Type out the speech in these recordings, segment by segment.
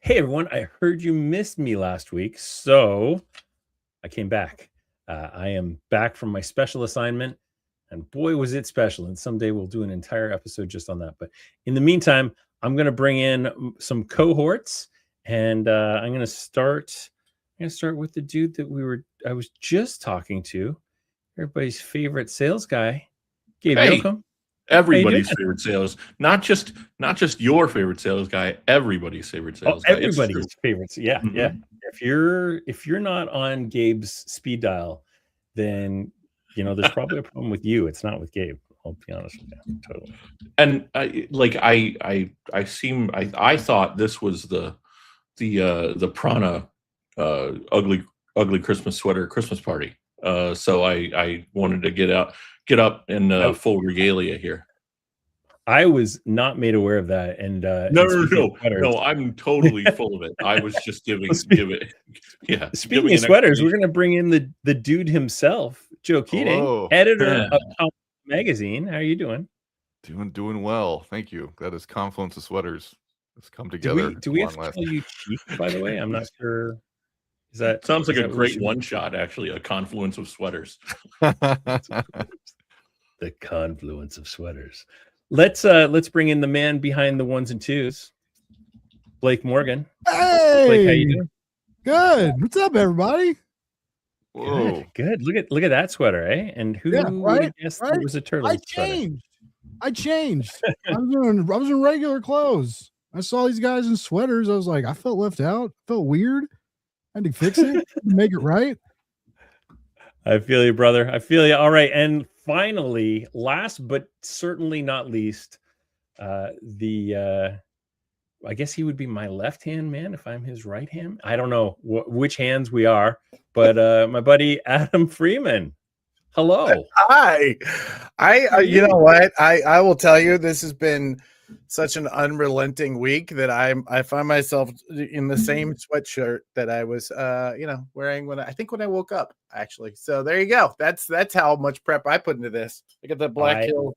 Hey everyone, I heard you missed me last week, so I came back. I am back from my special assignment, and boy, was it special. And someday we'll do an entire episode just on that. But in the meantime, I'm going to bring in some cohorts, and I'm going to start. I'm going to start with the dude that I was just talking to, everybody's favorite sales guy, Gabe Hey, Yoakum. everybody's favorite sales, not just your favorite sales guy, everybody's favorite Oh, sales guy. It's true. everybody's favorites. Yeah, yeah. If you're not on Gabe's speed dial, then there's probably a problem with you. It's not with Gabe. I'll be honest with you. Totally. And I thought this was the Prana ugly Christmas sweater Christmas party. So I wanted to get up in full regalia here. I was not made aware of that. And no, I'm totally full of it. I was just giving it. Yeah. Speaking of sweaters, we're gonna bring in the dude himself, Joe Keating, editor of Magazine. How are you doing? Doing well, thank you. That is confluence of sweaters. Let's come together. Do we have to call you Chief, by the way? I'm not sure. Sounds like a great one shot, actually, a confluence of sweaters. The confluence of sweaters. Let's bring in the man behind the ones and twos, Blake Morgan. Hey, Blake, how you doing? Good. What's up, everybody? Whoa. Good. Look at that sweater, eh? And who would have guessed it was a turtle? I changed. I was in regular clothes. I saw these guys in sweaters. I was like, I felt left out. Felt weird. I had to fix it, make it right. I feel you, brother. I feel you. All right. And finally, last but certainly not least, I guess he would be my left-hand man if I'm his right hand. I don't know which hands we are, but my buddy Adam Freeman. Hello. Hi. You know what? I will tell you, this has been such an unrelenting week that I find myself in the same sweatshirt that I was wearing when I woke up, actually. So there you go. That's how much prep I put into this. Look at the Black Hill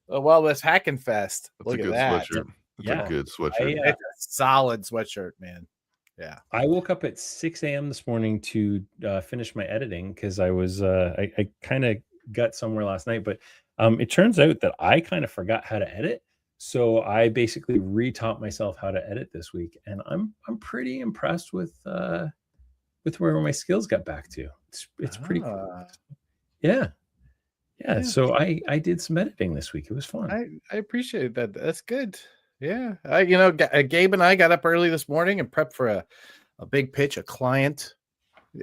Wellness Hacking Fest. Look at that. Sweatshirt. That's a good sweatshirt. It's a solid sweatshirt, man. Yeah. I woke up at 6 a.m. this morning to finish my editing because I was I kind of got somewhere last night, but it turns out that I kind of forgot how to edit. So I basically retaught myself how to edit this week, and I'm pretty impressed with where my skills got back to. It's pretty cool. Yeah. So I did some editing this week. It was fun. I appreciate that. That's good. Yeah. Gabe and I got up early this morning and prepped for a big pitch, a client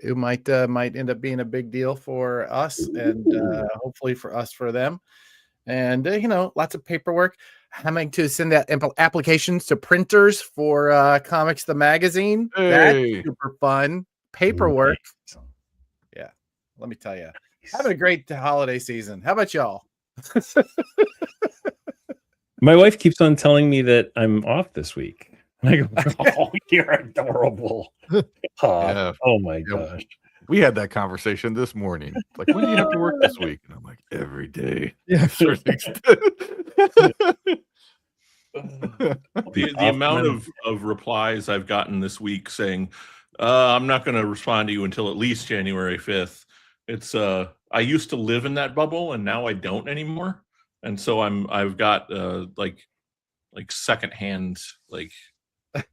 who might end up being a big deal for us and hopefully for us, for them. And, lots of paperwork. Having to send out applications to printers for Comics the Magazine. Hey. That's super fun. Paperwork. Yeah. Let me tell you. Having a great holiday season. How about y'all? My wife keeps on telling me that I'm off this week. And I go, oh, you're adorable. Yeah. Oh my gosh. We had that conversation this morning. Like, when do you have to work this week? And I'm like, every day. Yeah. Sure. The amount of replies I've gotten this week saying, I'm not going to respond to you until at least January 5th. It's I used to live in that bubble and now I don't anymore. And so I've got like secondhand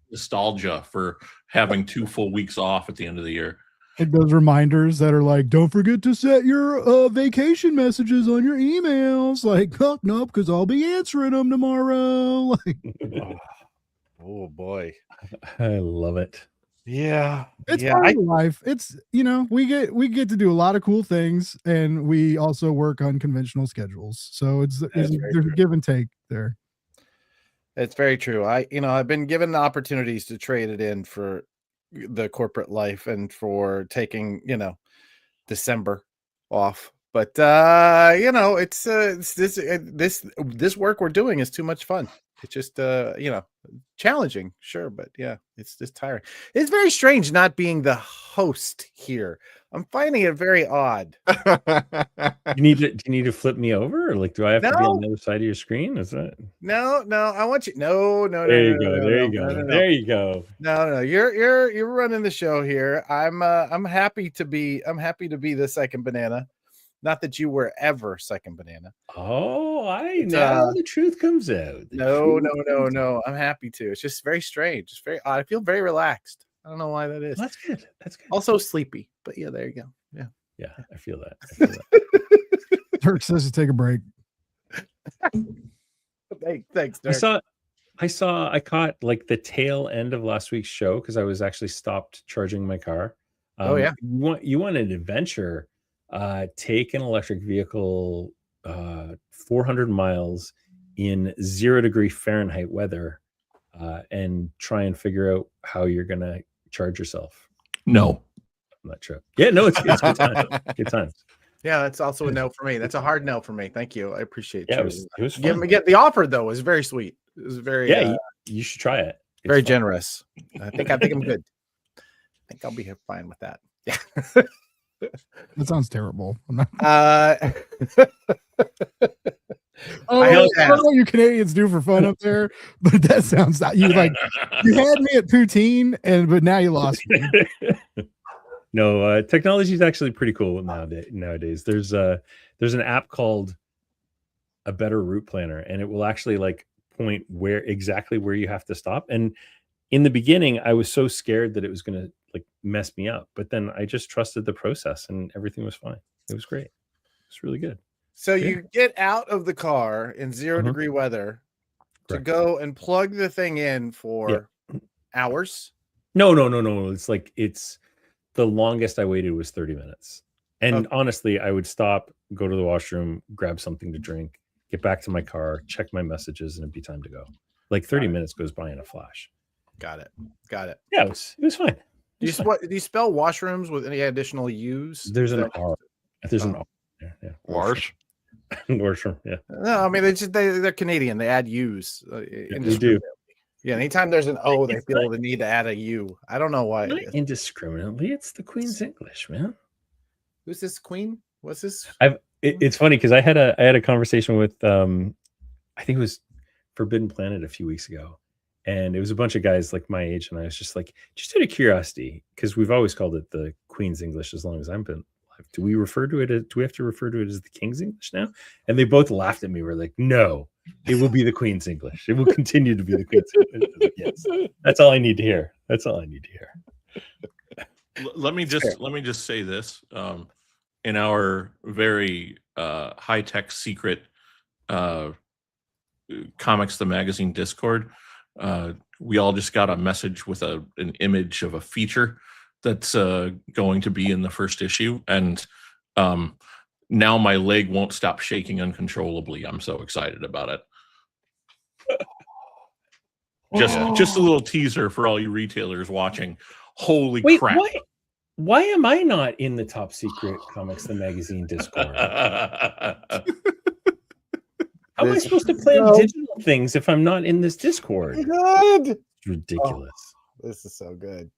nostalgia for having 2 full weeks off at the end of the year. Like those reminders that are like, don't forget to set your vacation messages on your emails. Like, oh, no, because I'll be answering them tomorrow. Like, oh boy, I love it. Yeah, it's part of life. It's we get to do a lot of cool things, and we also work on conventional schedules. So there's a give and take there. It's very true. I've been given the opportunities to trade it in for the corporate life and for taking December off But it's this work we're doing is too much fun. It's just challenging, sure, but yeah, it's just tiring. It's very strange not being the host here. I'm finding it very odd. Do you need to flip me over, or like do I have to be on No. the other side of your screen? Is that No, I want you. No. there you go. There you go. There you go. No. You're running the show here. I'm happy to be the second banana. Not that you were ever second banana. Oh, now the truth comes out. No. I'm happy to. It's just very strange. It's very odd. I feel very relaxed. I don't know why that is. That's good. That's good. Also sleepy, but yeah, there you go. Yeah, I feel that. Dirk says to take a break. Thanks, Dirk. I caught like the tail end of last week's show because I was actually stopped charging my car. Oh yeah. You want an adventure? Take an electric vehicle 400 miles in 0 degree Fahrenheit weather and try and figure out how you're gonna charge yourself. No. On that trip. Yeah, no, it's good times. Good times. Yeah, that's also a no for me. That's a hard no for me. Thank you. I appreciate Yeah, you. it was fun. Get the offer though was very sweet. It was very you should try it. It's very fun. generous. I think I'm good. I think I'll be fine with that. Yeah. That sounds terrible. I'm not, I I don't know what you Canadians do for fun up there, but that sounds you had me at poutine, but now you lost me. No, technology is actually pretty cool nowadays. There's an app called A Better Route Planner, and it will actually like point exactly where you have to stop. And in the beginning, I was so scared that it was going to like mess me up, but then I just trusted the process, and everything was fine. It was great. It's really good. So you get out of the car in 0 degree weather to go and plug the thing in for hours. No. It's the longest I waited was 30 minutes. And honestly, I would stop, go to the washroom, grab something to drink, get back to my car, check my messages, and it'd be time to go. Like 30 minutes goes by in a flash. Got it. Yeah, it was fine. Do you spell washrooms with any additional U's? There's an R. There's an R. Yeah. Wash. Washroom. Yeah. No, I mean they're Canadian. They add U's. They do. Yeah, anytime there's an O, they feel the need to add a U. I don't know why. Not indiscriminately. It's the Queen's English, man. Who's this queen? What's this? It's funny because I had a conversation with I think it was Forbidden Planet a few weeks ago, and it was a bunch of guys like my age, and I was just like, just out of curiosity, because we've always called it the Queen's English as long as I've been alive. Do we have to refer to it as the King's English now? And they both laughed at me. We're like, no, it will be the Queen's English. It will continue to be the Queen's English. Like, yes, that's all I need to hear. Let me just say this. In our very high-tech secret Comics the Magazine Discord, we all just got a message with an image of a feature that's going to be in the first issue, and now my leg won't stop shaking uncontrollably. I'm so excited about it. Just a little teaser for all you retailers watching. Holy crap. Why am I not in the top secret Comics the Magazine Discord? How am I supposed to plan digital things if I'm not in this Discord? Good. It's ridiculous. This is so good.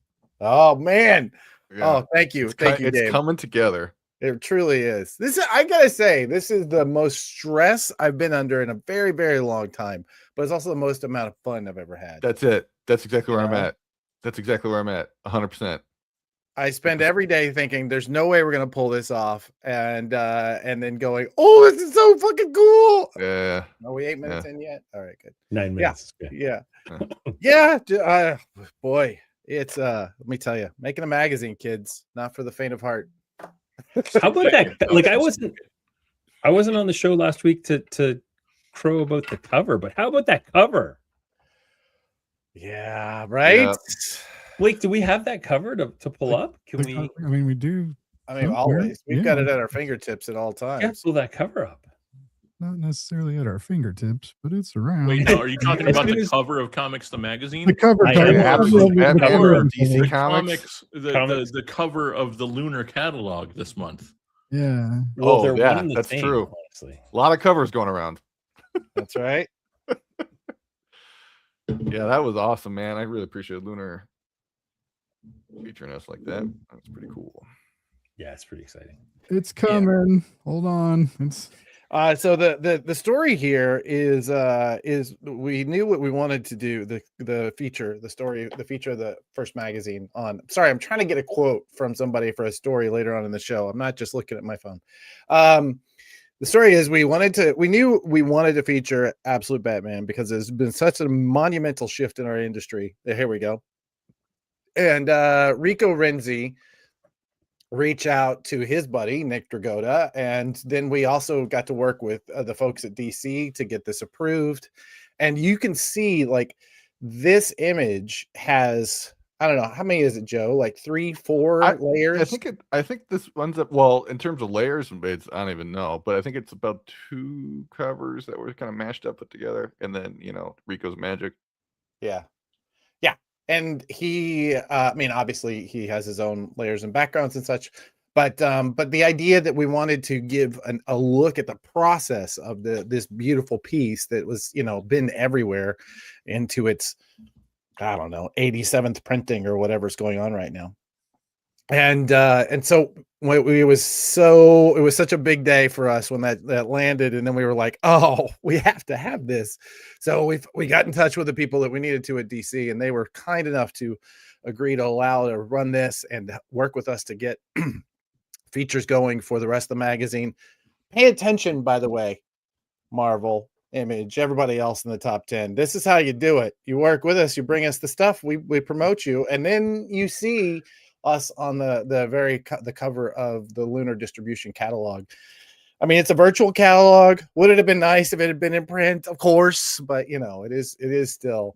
Oh man. Yeah. Oh, thank you. Thank you, Dave. It's coming together. It truly is. I gotta say, this is the most stress I've been under in a very, very long time. But it's also the most amount of fun I've ever had. That's it. That's exactly where I'm at. 100%. I spend every day thinking there's no way we're gonna pull this off, and then going, oh, this is so fucking cool. Yeah. Are we 8 minutes in yet? All right, good. 9 minutes. Yeah. Boy, it's let me tell you, making a magazine, kids, not for the faint of heart. How about that? Like I wasn't on the show last week to crow about the cover, but how about that cover? Yeah, right. Yeah. Blake, do we have that cover to pull up? Can we? I mean, we do. I mean, always. We've got it at our fingertips at all times. Yeah, pull that cover up. Not necessarily at our fingertips, but it's around. Wait, no, are you talking about the cover of Comics the Magazine? The cover, I am. The cover of The DC Comics. the cover of the Lunar Catalog this month. Yeah. Well, Oh, they're yeah, one and the that's same, true. honestly. A lot of covers going around. That's right. Yeah, that was awesome, man. I really appreciate Lunar featuring us like that. That's pretty cool. Yeah, it's pretty exciting. It's coming. Hold on. It's So the story here is we knew what we wanted to do, the feature of the first magazine on. Sorry, I'm trying to get a quote from somebody for a story later on in the show. I'm not just looking at my phone. The story is we knew we wanted to feature Absolute Batman because there's been such a monumental shift in our industry. Here we go. And Rico Renzi reach out to his buddy Nick Dragotta, and then we also got to work with the folks at DC to get this approved. And you can see like this image has, I don't know, how many is it, Joe? Like 3-4 layers? I think this runs up, well, in terms of layers, I don't even know, but I think it's about 2 covers that were kind of mashed up, put together, and then Rico's magic. Yeah. And he, I mean, obviously he has his own layers and backgrounds and such, but the idea that we wanted to give a look at the process of this beautiful piece that was, been everywhere into its, I don't know, 87th printing or whatever's going on right now. And so it was such a big day for us when that landed, and then we were like, oh, we have to have this. So we got in touch with the people that we needed to at DC, and they were kind enough to agree to allow to run this and work with us to get features going for the rest of the magazine. Pay attention, by the way, Marvel, Image, everybody else in the top 10. This is how you do it. You work with us, you bring us the stuff, we promote you, and then you see us on the cover of the Lunar Distribution catalog. I mean, it's a virtual catalog. Would it have been nice if it had been in print? Of course, but it is still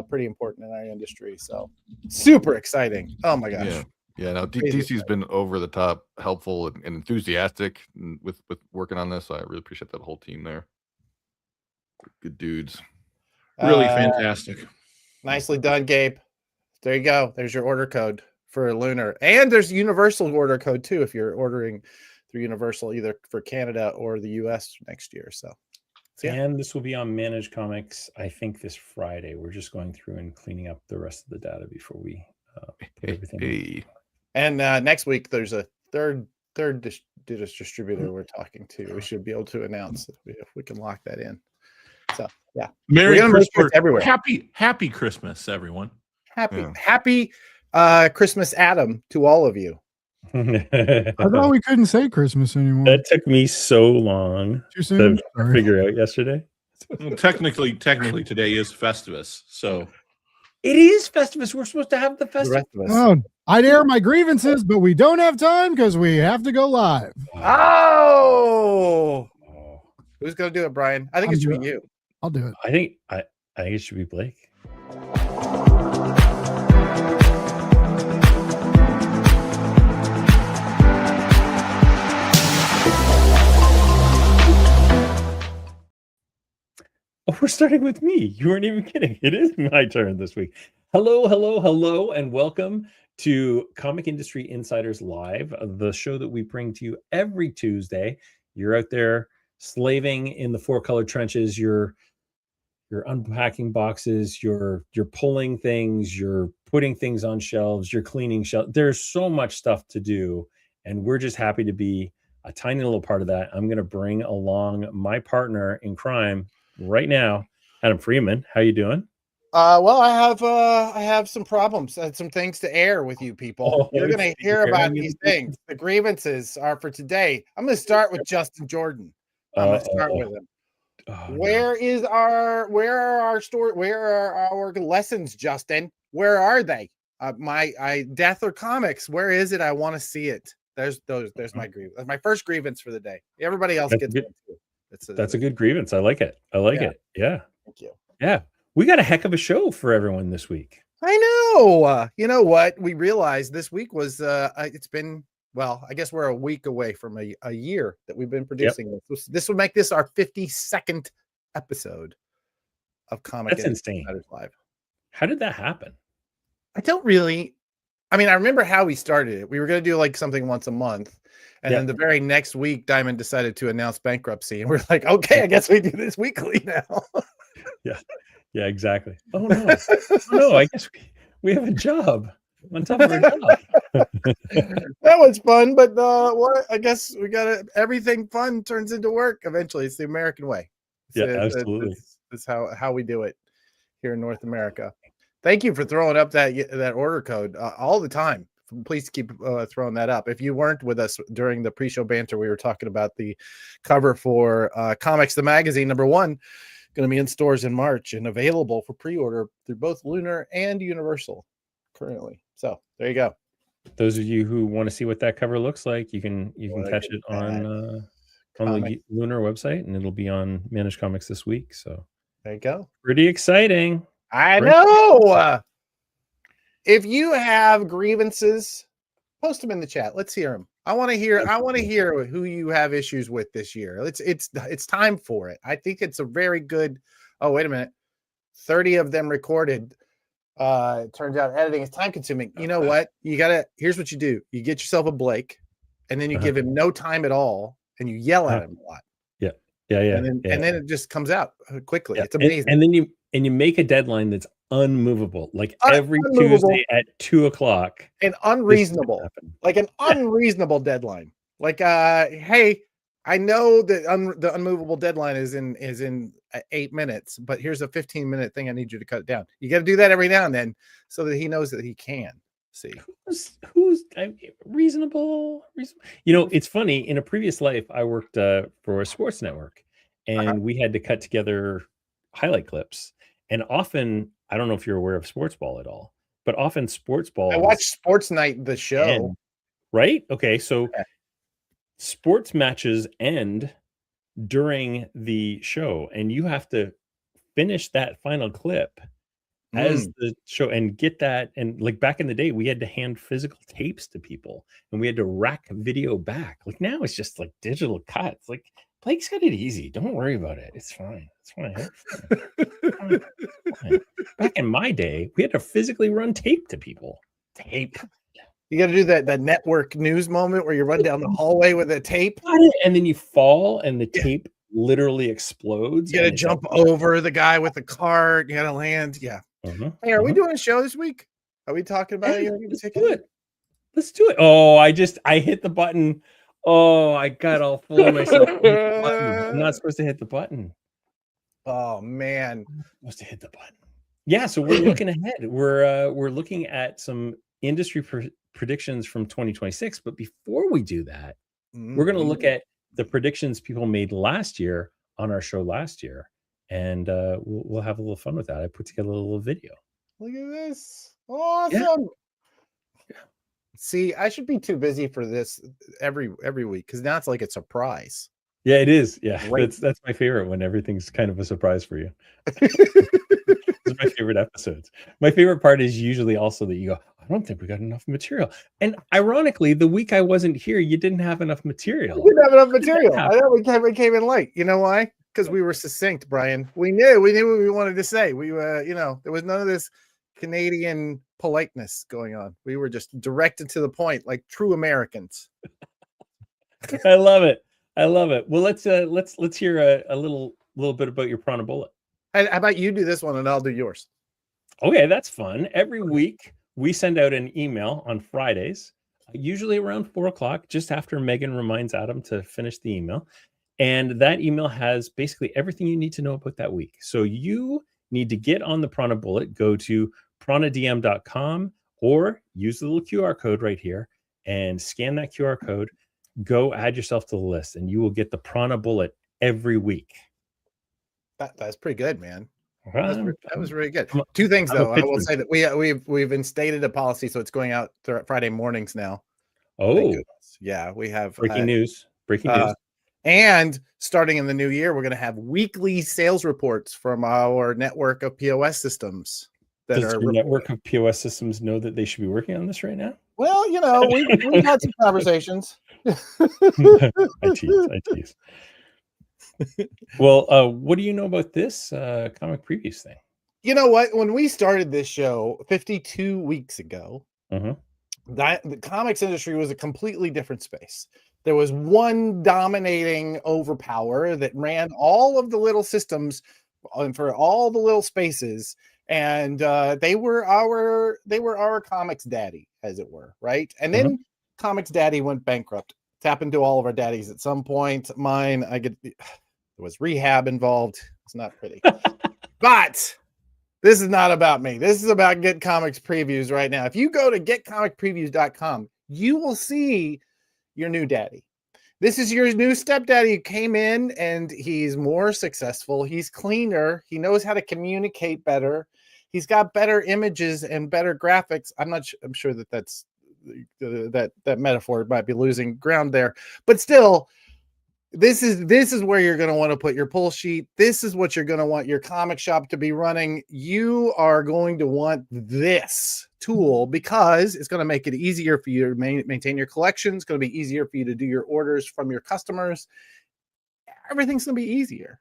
pretty important in our industry. So super exciting. Oh my gosh. Yeah. No, DC's been over the top helpful and enthusiastic with working on this. So I really appreciate that whole team there. Good dudes. Really fantastic. Nicely done, Gabe. There you go. There's your order code for Lunar, and there's Universal order code too if you're ordering through Universal, either for Canada or the US next year. So yeah. And this will be on Managed Comics, I think, this Friday. We're just going through and cleaning up the rest of the data before we put everything. And next week there's a third distributor we're talking to. We should be able to announce if we can lock that in. So yeah, Merry Christmas everywhere. Happy Christmas, everyone. Happy Christmas, Adam, to all of you. I thought we couldn't say Christmas anymore. That took me so long to figure out yesterday. Well, technically today is Festivus, so it is Festivus. We're supposed to have the Festivus. Oh, I'd air my grievances, but we don't have time because we have to go live. Oh, who's gonna do it, Brian? I think it should be you. I'll do it. I think it should be Blake. Oh, we're starting with me. You weren't even kidding. It is my turn this week. Hello, and welcome to Comic Industry Insiders Live, the show that we bring to you every Tuesday. You're out there slaving in the 4-color trenches. You're unpacking boxes. You're pulling things. You're putting things on shelves. You're cleaning shelves. There's so much stuff to do, and we're just happy to be a tiny little part of that. I'm going to bring along my partner in crime right now, Adam Freeman. How you doing? Well, I have some problems and some things to air with you people. You're going to hear about these things. The grievances are for today. I'm going to start with Justin Jordan. I'm going to start with him. Where are our lessons, Justin? Where are they? My Death or Comics. Where is it? I want to see it. There's my grievance. That's my first grievance for the day. Everybody else gets one too. That's a good grievance. I like it. It. Yeah. Thank you. Yeah. We got a heck of a show for everyone this week. I know. You know what? We realized this week was it's been, well, I guess we're a week away from a year that we've been producing this. This will make this our 52nd episode of Comic. That's insane. Live. How did that happen? I don't really I mean, I remember how we started it. We were going to do like something once a month. And then the very next week, Diamond decided to announce bankruptcy. And we're like, okay, I guess we do this weekly now. Yeah, exactly. Oh no. Oh no, I guess we have a job on top of our job. That was fun, but what I guess we got everything fun turns into work eventually. It's the American way. Yeah, absolutely. That's how we do it here in North America. Thank you for throwing up that order code all the time. Please keep throwing that up. If you weren't with us during the pre-show banter, we were talking about the cover for Comics the Magazine #1, going to be in stores in March and available for pre-order through both Lunar and Universal currently. So there you go. Those of you who want to see what that cover looks like, you can catch it on the Lunar website, and it'll be on Managed Comics this week. So there you go. Pretty exciting. I know. If you have grievances, post them in the chat. Let's hear them. I want to hear who you have issues with this year. It's time for it. I think it's a very good. Oh, wait a minute. 30 of them recorded. It turns out editing is time consuming. You know what? Here's what you do. You get yourself a Blake, and then you give him no time at all, and you yell at him a lot. Yeah. And then it just comes out quickly. Yeah. It's amazing. And then you make a deadline that's unmovable, like every Tuesday at 2:00. And unreasonable, like an unreasonable deadline. Like, hey, I know that the unmovable deadline is in 8 minutes, but here's a 15-minute thing. I need you to cut it down. You got to do that every now and then so that he knows that he can see. Who's reasonable? You know, it's funny. In a previous life, I worked for a sports network, and we had to cut together highlight clips. And often, I don't know if you're aware of Sports Ball at all, but often Sports Ball. I watch Sports Night, the show. Right? Okay, so sports matches end during the show, and you have to finish that final clip as the show and get that. And like back in the day, we had to hand physical tapes to people, and we had to rack video back. Like now, it's just like digital cuts. Like Blake's got it easy. Don't worry about it. It's fine. It's fine. It's fine. Back in my day, we had to physically run tape to people. Tape. You got to do that network news moment where you run down the hallway with a tape, and then you fall, and the tape literally explodes. You got to jump over the guy with the cart. You got to land. Yeah. Hey, are we doing a show this week? Are we talking about anything in particular? Let's do it. Oh, I hit the button. Oh, I got all full of myself. I'm not supposed to hit the button. Oh man, I'm supposed to hit the button. Yeah, so we're looking ahead. We're looking at some industry predictions from 2026. But before we do that, we're going to look at the predictions people made last year on our show last year, and we'll have a little fun with that. I put together a little video. Look at this. Awesome. Yeah. See, I should be too busy for this every week because now it's like a surprise. Yeah, it is. Yeah, that's my favorite when everything's kind of a surprise for you. Those are my favorite episodes. My favorite part is usually also that you go, I don't think we got enough material. And ironically, the week I wasn't here, you didn't have enough material. We didn't have enough material. I know we came in late. You know why? Because we were succinct, Brian. We knew what we wanted to say. We were, there was none of this Canadian politeness going on. We were just direct and to the point, like true Americans. I love it. Well, let's hear a little bit about your Prana bullet. How about you do this one and I'll do yours? Okay, that's fun. Every week we send out an email on Fridays, usually around 4:00, just after Megan reminds Adam to finish the email. And that email has basically everything you need to know about that week. So you need to get on the Prana bullet, go to pranadm.com or use the little QR code right here and scan that QR code. Go add yourself to the list, and you will get the Prana bullet every week. That's pretty good, man. That was really good. Two things though. I will say that we've instated a policy, so it's going out Friday mornings now. Oh, yeah, we have breaking news. And starting in the new year, we're going to have weekly sales reports from our network of POS systems. Does your network of POS systems know that they should be working on this right now? Well, we've had some conversations. I tease. Well, what do you know about this comic previews thing? You know what? When we started this show 52 weeks ago, the comics industry was a completely different space. There was one dominating overpower that ran all of the little systems for all the little spaces, and they were our comics daddy, as it were, right? And then comics daddy went bankrupt. It's happened to all of our daddies at some point. Mine, there was rehab involved. It's not pretty, but this is not about me. This is about Get Comics Previews right now. If you go to getcomicpreviews.com, you will see your new daddy. This is your new stepdaddy who came in and he's more successful. He's cleaner. He knows how to communicate better. He's got better images and better graphics. I'm sure that's that metaphor might be losing ground there, but still, this is where you're going to want to put your pull sheet. This is what you're going to want your comic shop to be running. You are going to want this tool because it's going to make it easier for you to maintain your collection. It's going to be easier for you to do your orders from your customers. Everything's going to be easier,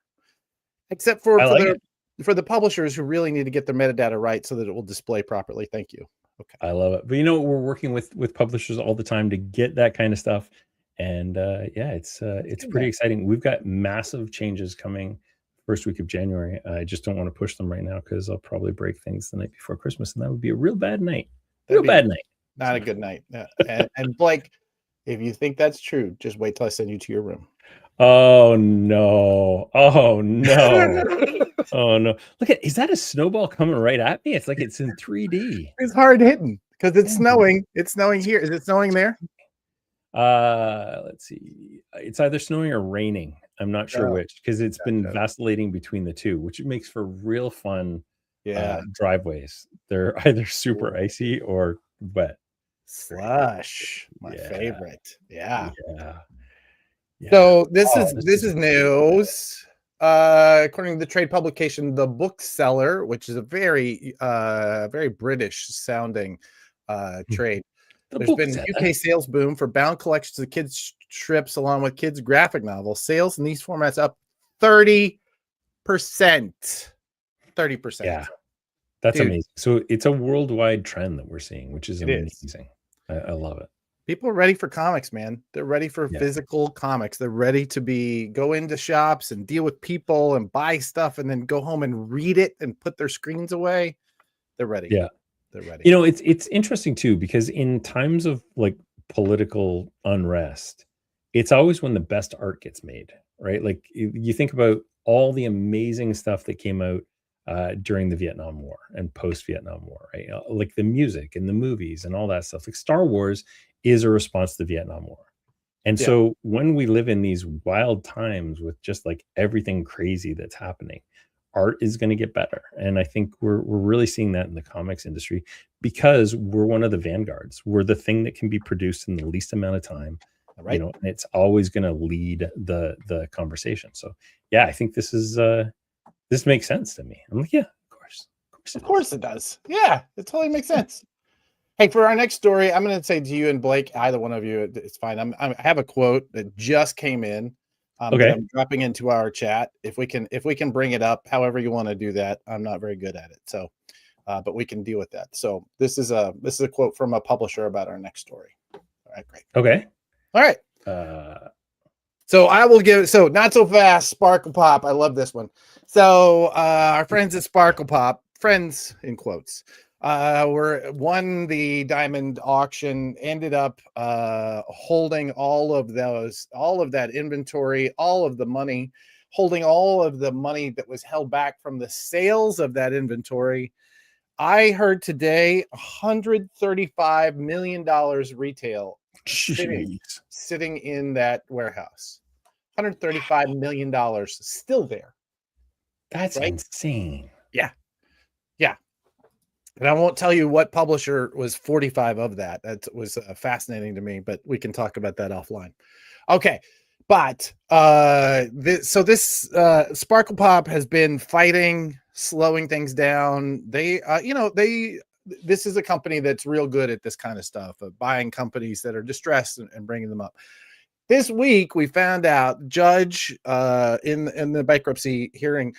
except for the publishers who really need to get their metadata right so that it will display properly. Thank you. Okay. I love it. But we're working with publishers all the time to get that kind of stuff. And yeah, it's pretty exciting. We've got massive changes coming first week of January. I just don't want to push them right now because I'll probably break things the night before Christmas, and that would be a real bad night. Bad night. Not a good night. Yeah. And Blake, if you think that's true, just wait till I send you to your room. Oh no! Oh no! Oh no! Look is that a snowball coming right at me? It's like it's in 3D. It's hard hitting because it's snowing. It's snowing here. Is it snowing there? Let's see. It's either snowing or raining. I'm not sure which because it's been vacillating between the two, which makes for real fun. Driveways. They're either super icy or wet. Slush, my favorite. Yeah. So this is news. According to the trade publication, The Bookseller, which is a very British sounding trade. There's been UK sales boom for bound collections of kids strips along with kids graphic novels. Sales in these formats up 30%. 30%. Yeah. That's amazing. So it's a worldwide trend that we're seeing, which is amazing. I love it. People are ready for comics, man. They're ready for physical comics. They're ready to go into shops and deal with people and buy stuff and then go home and read it and put their screens away. They're ready. Yeah. They're ready. It's interesting too, because in times of like political unrest, it's always when the best art gets made, right? Like you think about all the amazing stuff that came out during the Vietnam War and post-Vietnam War, right? Like the music and the movies and all that stuff. Like Star Wars is a response to the Vietnam War. And so when we live in these wild times with just like everything crazy that's happening, art is going to get better. And I think we're really seeing that in the comics industry because we're one of the vanguards. We're the thing that can be produced in the least amount of time. Right. And it's always going to lead the conversation. So yeah, I think this makes sense to me. I'm like, yeah, of course it does. Yeah, it totally makes sense. Hey, for our next story, I'm going to say to you and Blake, either one of you, it's fine. I have a quote that just came in. That I'm dropping into our chat. If we can bring it up, however you want to do that. I'm not very good at it, so but we can deal with that. So this is a quote from a publisher about our next story. All right, great. Okay. All right. So I will give not so fast. Sparkle Pop. I love this one. So our friends at Sparkle Pop, friends in quotes, won the diamond auction, ended up holding all of that inventory, all of the money, holding all of the money that was held back from the sales of that inventory. I heard today $135 million retail sitting in that warehouse. $135 million still there. That's insane. Yeah. Yeah. And I won't tell you what publisher was 45 of that. That was fascinating to me, but we can talk about that offline. Okay. But this Sparkle Pop has been fighting, slowing things down. This is a company that's real good at this kind of stuff, of buying companies that are distressed and bringing them up. This week, we found out judge in the bankruptcy hearing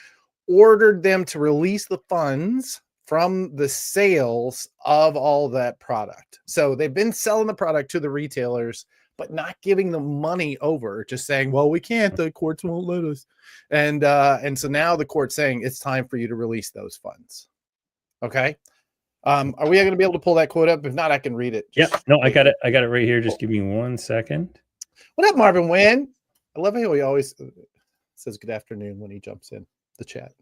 ordered them to release the funds from the sales of all that product. So they've been selling the product to the retailers, but not giving them money over, just saying, well, we can't, the courts won't let us. And so now the court's saying it's time for you to release those funds. Okay. Are we going to be able to pull that quote up? If not, I can read it. Yeah, no, I got it. I got it right here. Just give me 1 second. What up, Marvin Wynn? I love how he always says good afternoon when he jumps in the chat.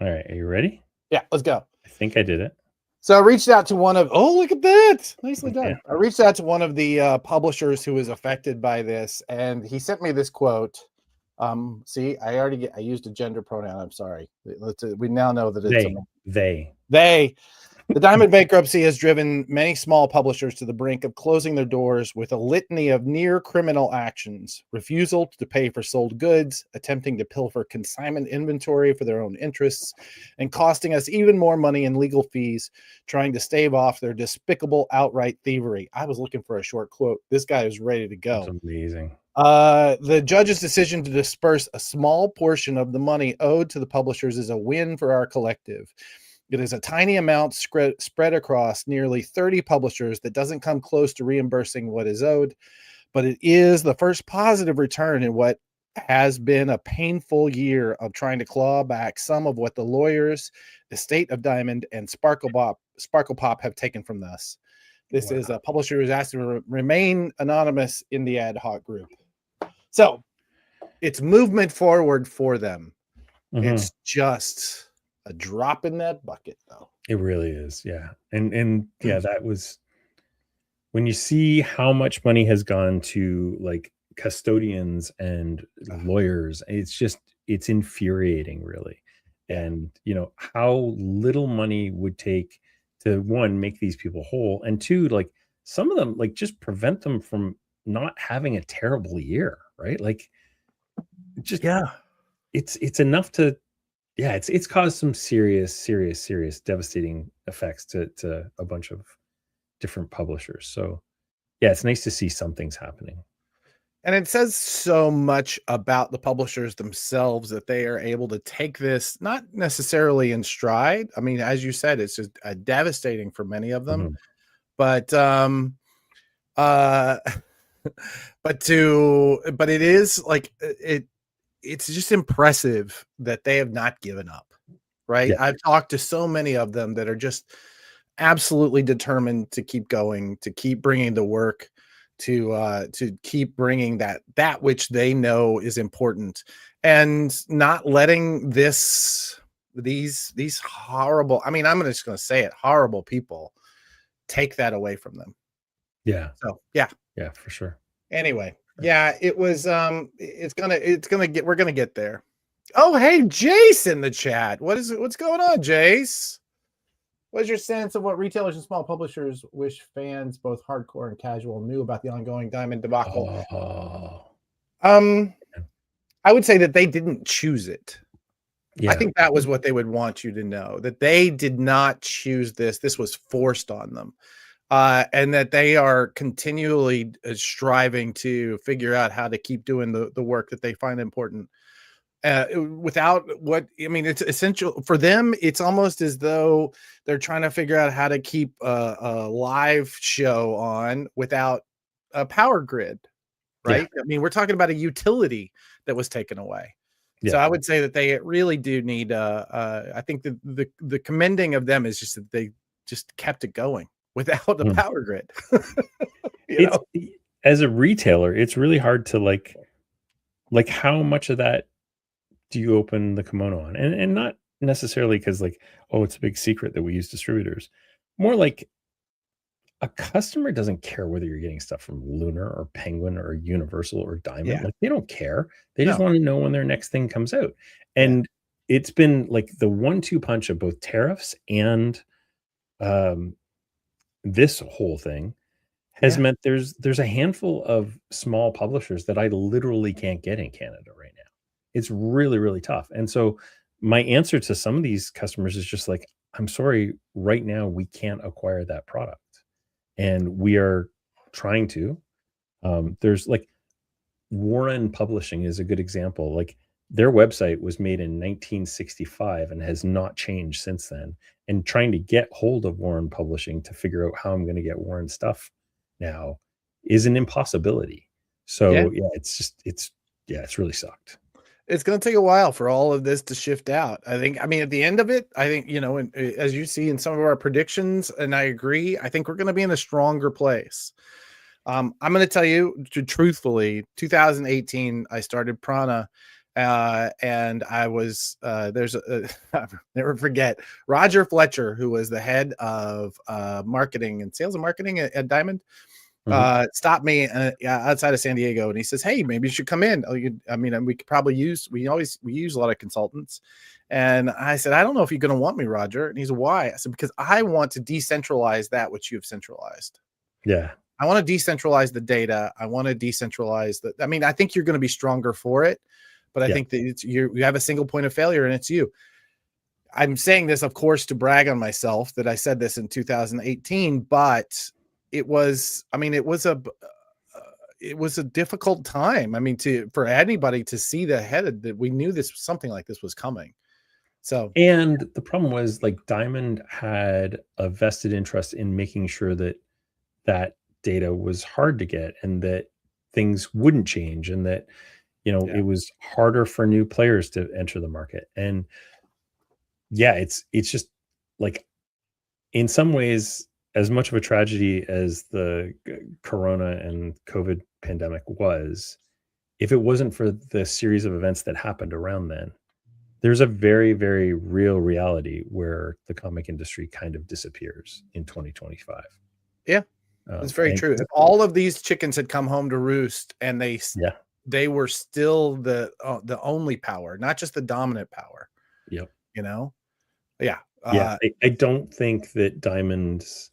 All right, are you ready? Yeah, let's go. I think I did it. So I reached out to one of, oh, look at that. Nicely done. Yeah. I reached out to one of the publishers who was affected by this, and he sent me this quote. See, I used a gender pronoun. I'm sorry. We now know that it's they. The Diamond bankruptcy has driven many small publishers to the brink of closing their doors with a litany of near criminal actions: refusal to pay for sold goods, attempting to pilfer consignment inventory for their own interests, and costing us even more money in legal fees, trying to stave off their despicable outright thievery. I was looking for a short quote. This guy is ready to go. That's amazing. The judge's decision to disperse a small portion of the money owed to the publishers is a win for our collective. It is a tiny amount spread across nearly 30 publishers that doesn't come close to reimbursing what is owed, but it is the first positive return in what has been a painful year of trying to claw back some of what the lawyers, Estate of Diamond, and Sparkle Pop have taken from us. This is a publisher who's asked to remain anonymous in the ad hoc group. So it's movement forward for them. It's just a drop in that bucket, though. It really is. Yeah. And yeah, that was when you see how much money has gone to like custodians and lawyers, it's infuriating, really. And how little money would take to, one, make these people whole, and two, like some of them, like just prevent them from not having a terrible year, right? Like just it's enough to it's caused some serious devastating effects to a bunch of different publishers. So yeah, it's nice to see some things happening. And it says so much about the publishers themselves that they are able to take this not necessarily in stride. I mean, as you said, it's just devastating for many of them. But but it is like it's just impressive that they have not given up, right? I've talked to so many of them that are just absolutely determined to keep going, to keep bringing the work, to keep bringing that which they know is important, and not letting these horrible, I mean, I'm just going to say it, horrible people take that away from them. Yeah. So yeah, for sure. Anyway, yeah, it was we're gonna get there. Oh, hey, Jace in the chat. What's going on, Jace? What's your sense of what retailers and small publishers wish fans, both hardcore and casual, knew about the ongoing Diamond debacle? I would say that they didn't choose it. I think that was what they would want you to know, that they did not choose this. This was forced on them. And that they are continually striving to figure out how to keep doing the work that they find important. Without it's essential for them. It's almost as though they're trying to figure out how to keep a live show on without a power grid, right? I mean, we're talking about a utility that was taken away. So I would say that they really do need. I think the commending of them is just that they just kept it going without the power grid. As a retailer, it's really hard to like how much of that do you open the kimono on? And not necessarily because like, oh, it's a big secret that we use distributors. More like a customer doesn't care whether you're getting stuff from Lunar or Penguin or Universal or Diamond. Like they don't care. They just want to know when their next thing comes out. And it's been like the 1-2 punch of both tariffs and this whole thing has meant there's a handful of small publishers that I literally can't get in Canada right now. It's really, really tough. And so my answer to some of these customers is just like, I'm sorry, right now we can't acquire that product. And we are trying to. There's like Warren Publishing is a good example. Like their website was made in 1965 and has not changed since then. And trying to get hold of Warren Publishing to figure out how I'm going to get Warren stuff now is an impossibility. So yeah, it's really sucked. It's going to take a while for all of this to shift out. I mean, at the end of it, I think, as you see in some of our predictions, and I agree, I think we're going to be in a stronger place. I'm going to tell you truthfully, 2018, I started Prana. And I was I'll never forget Roger Fletcher, who was the head of marketing and sales and marketing at Diamond, stopped me outside of San Diego, and he says, "Hey, maybe you should come in. We could probably use we use a lot of consultants." And I said, "I don't know if you're going to want me, Roger." And he said, "Why?" I said, "Because I want to decentralize that which you've centralized. Yeah, I want to decentralize the data. I want to decentralize the. I mean, I think you're going to be stronger for it." But I think that you have a single point of failure, and it's you. I'm saying this, of course, to brag on myself that I said this in 2018, but it was a difficult time. I mean, for anybody to see that we knew something like this was coming. So, and the problem was, like, Diamond had a vested interest in making sure that data was hard to get and that things wouldn't change, and that it was harder for new players to enter the market. And it's just, like, in some ways, as much of a tragedy as the Corona and COVID pandemic was, if it wasn't for the series of events that happened around then, there's a very, very real reality where the comic industry kind of disappears in 2025. Yeah, that's very true. If all of these chickens had come home to roost and they were still the only power, not just the dominant power. Yep. I don't think that Diamond's.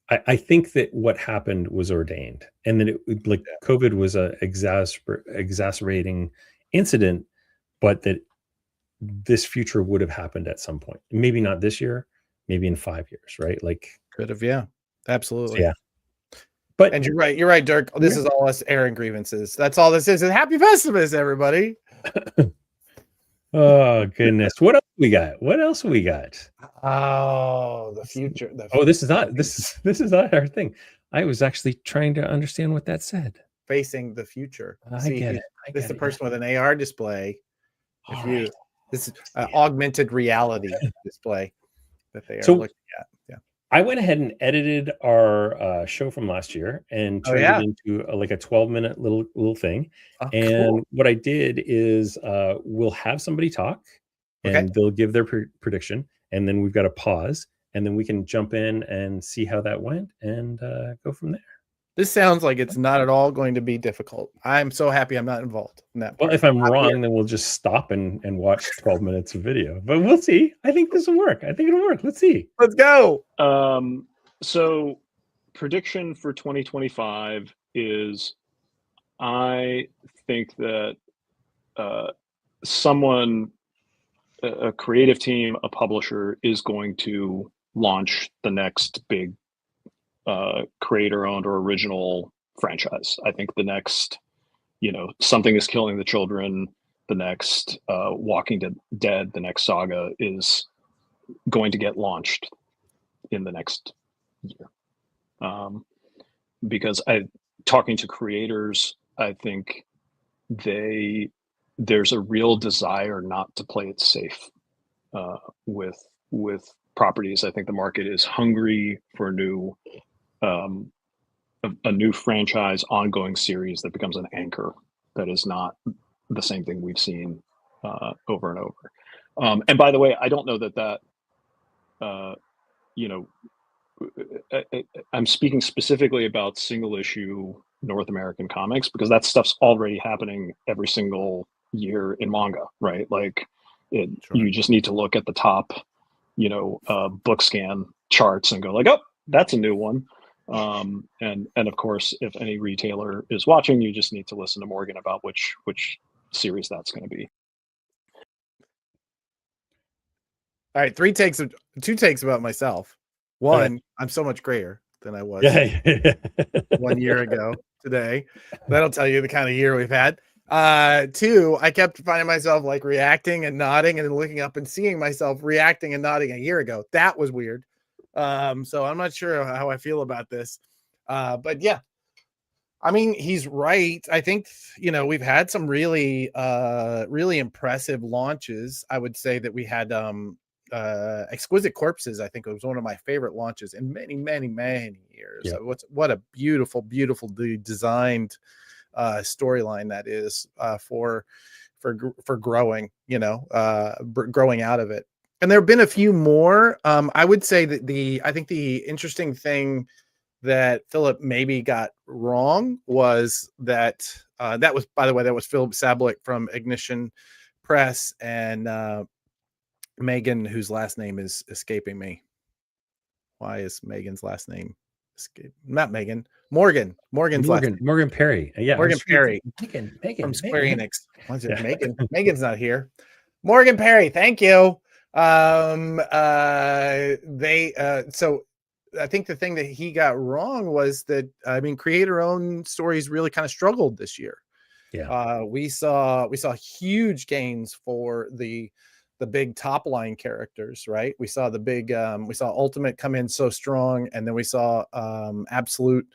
I think that what happened was ordained, and that COVID was a exacerbating incident, but that this future would have happened at some point. Maybe not this year, maybe in 5 years, right? Like, could have, yeah, absolutely, yeah. But and you're right, Dirk. This is all us airing grievances. That's all this is. And happy Festivus, everybody. Oh goodness, what else we got? Oh, the future. This is not our thing. I was actually trying to understand what that said. Facing the future. I get it. This is the person with an AR display. This is an augmented reality display that they are looking at. Yeah. I went ahead and edited our show from last year and turned it into a 12-minute little thing. And cool. What I did is we'll have somebody talk, and they'll give their prediction, and then we've got a pause, and then we can jump in and see how that went and go from there. This sounds like it's not at all going to be difficult. I'm so happy I'm not involved in that part. Well, if I'm wrong, then we'll just stop and watch 12 minutes of video. But we'll see. I think this will work. I think it'll work. Let's see. Let's go. So prediction for 2025 is, I think that someone, a creative team, a publisher, is going to launch the next big creator-owned or original franchise. I think the next, Something is Killing the Children, the next Walking Dead, the next saga is going to get launched in the next year. Because talking to creators, I think there's a real desire not to play it safe with properties. I think the market is hungry for a new franchise, ongoing series that becomes an anchor that is not the same thing we've seen over and over. And by the way, I don't know that I'm speaking specifically about single issue North American comics, because that stuff's already happening every single year in manga, right? Like you just need to look at the top, book scan charts and go like, oh, that's a new one. And of course, if any retailer is watching, you just need to listen to Morgan about which series that's going to be. All right, two takes about myself. One, I'm so much grayer than I was 1 year ago today. That'll tell you the kind of year we've had. Two, I kept finding myself like reacting and nodding and then looking up and seeing myself reacting and nodding a year ago. That was weird. So I'm not sure how I feel about this. But yeah, I mean, he's right. I think, we've had some really, really impressive launches. I would say that we had Exquisite Corpses. I think it was one of my favorite launches in many, many, many years. Yep. What a beautiful, beautifully designed storyline that is for growing, growing out of it. And there have been a few more. I would say that I think the interesting thing that Philip maybe got wrong was that that was, by the way, that was Philip Sablik from Ignition Press and Megan, whose last name is escaping me. Why is Megan's last name escape? Not Megan. Morgan's last name. Morgan Perry. Yeah, Morgan Perry Megan, from Square Enix. What's it? Megan. Megan's not here. Morgan Perry. Thank you. So I think the thing that he got wrong was that, I mean, creator-owned stories really kind of struggled this year. Yeah. We saw huge gains for the big top line characters, right? We saw we saw Ultimate come in so strong, and then we saw the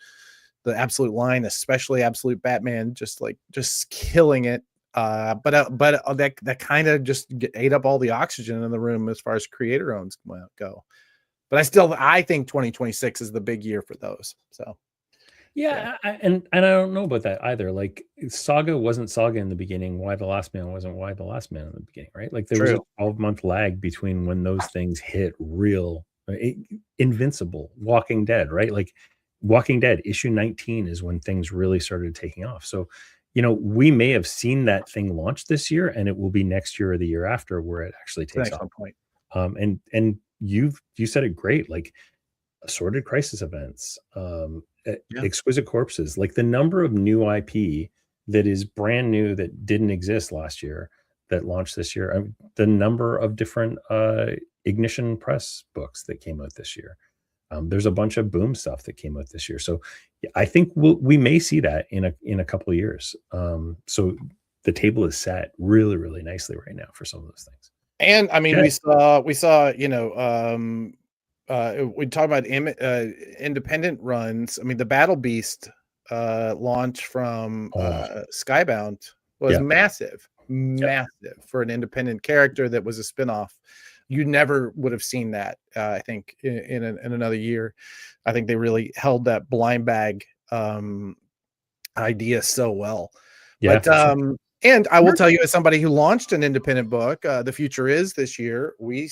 Absolute line, especially Absolute Batman, just killing it. But that kind of just ate up all the oxygen in the room as far as creator owns go. But I think 2026 is the big year for those. So yeah. And I don't know about that either. Like, Saga wasn't Saga in the beginning. Why the Last Man wasn't Why the Last Man in the beginning, right? Like, there was a 12-month lag between when those things hit real. Invincible, Walking Dead, right? Like, Walking Dead issue 19 is when things really started taking off. So, we may have seen that thing launch this year, and it will be next year or the year after where it actually takes off. Point. And you said it great. Like, Assorted Crisis events, Exquisite Corpses, like the number of new IP that is brand new that didn't exist last year that launched this year. The number of different Ignition Press books that came out this year. There's a bunch of Boom stuff that came out this year. So I think we may see that in a couple of years. So the table is set really, really nicely right now for some of those things. And I mean, we saw, we talk about independent runs. I mean, the Battle Beast launch from Skybound was massive for an independent character that was a spinoff. You never would have seen that. I think in another year. I think they really held that blind bag idea so well. Yeah, but and I will tell you, as somebody who launched an independent book, The Future Is this year, we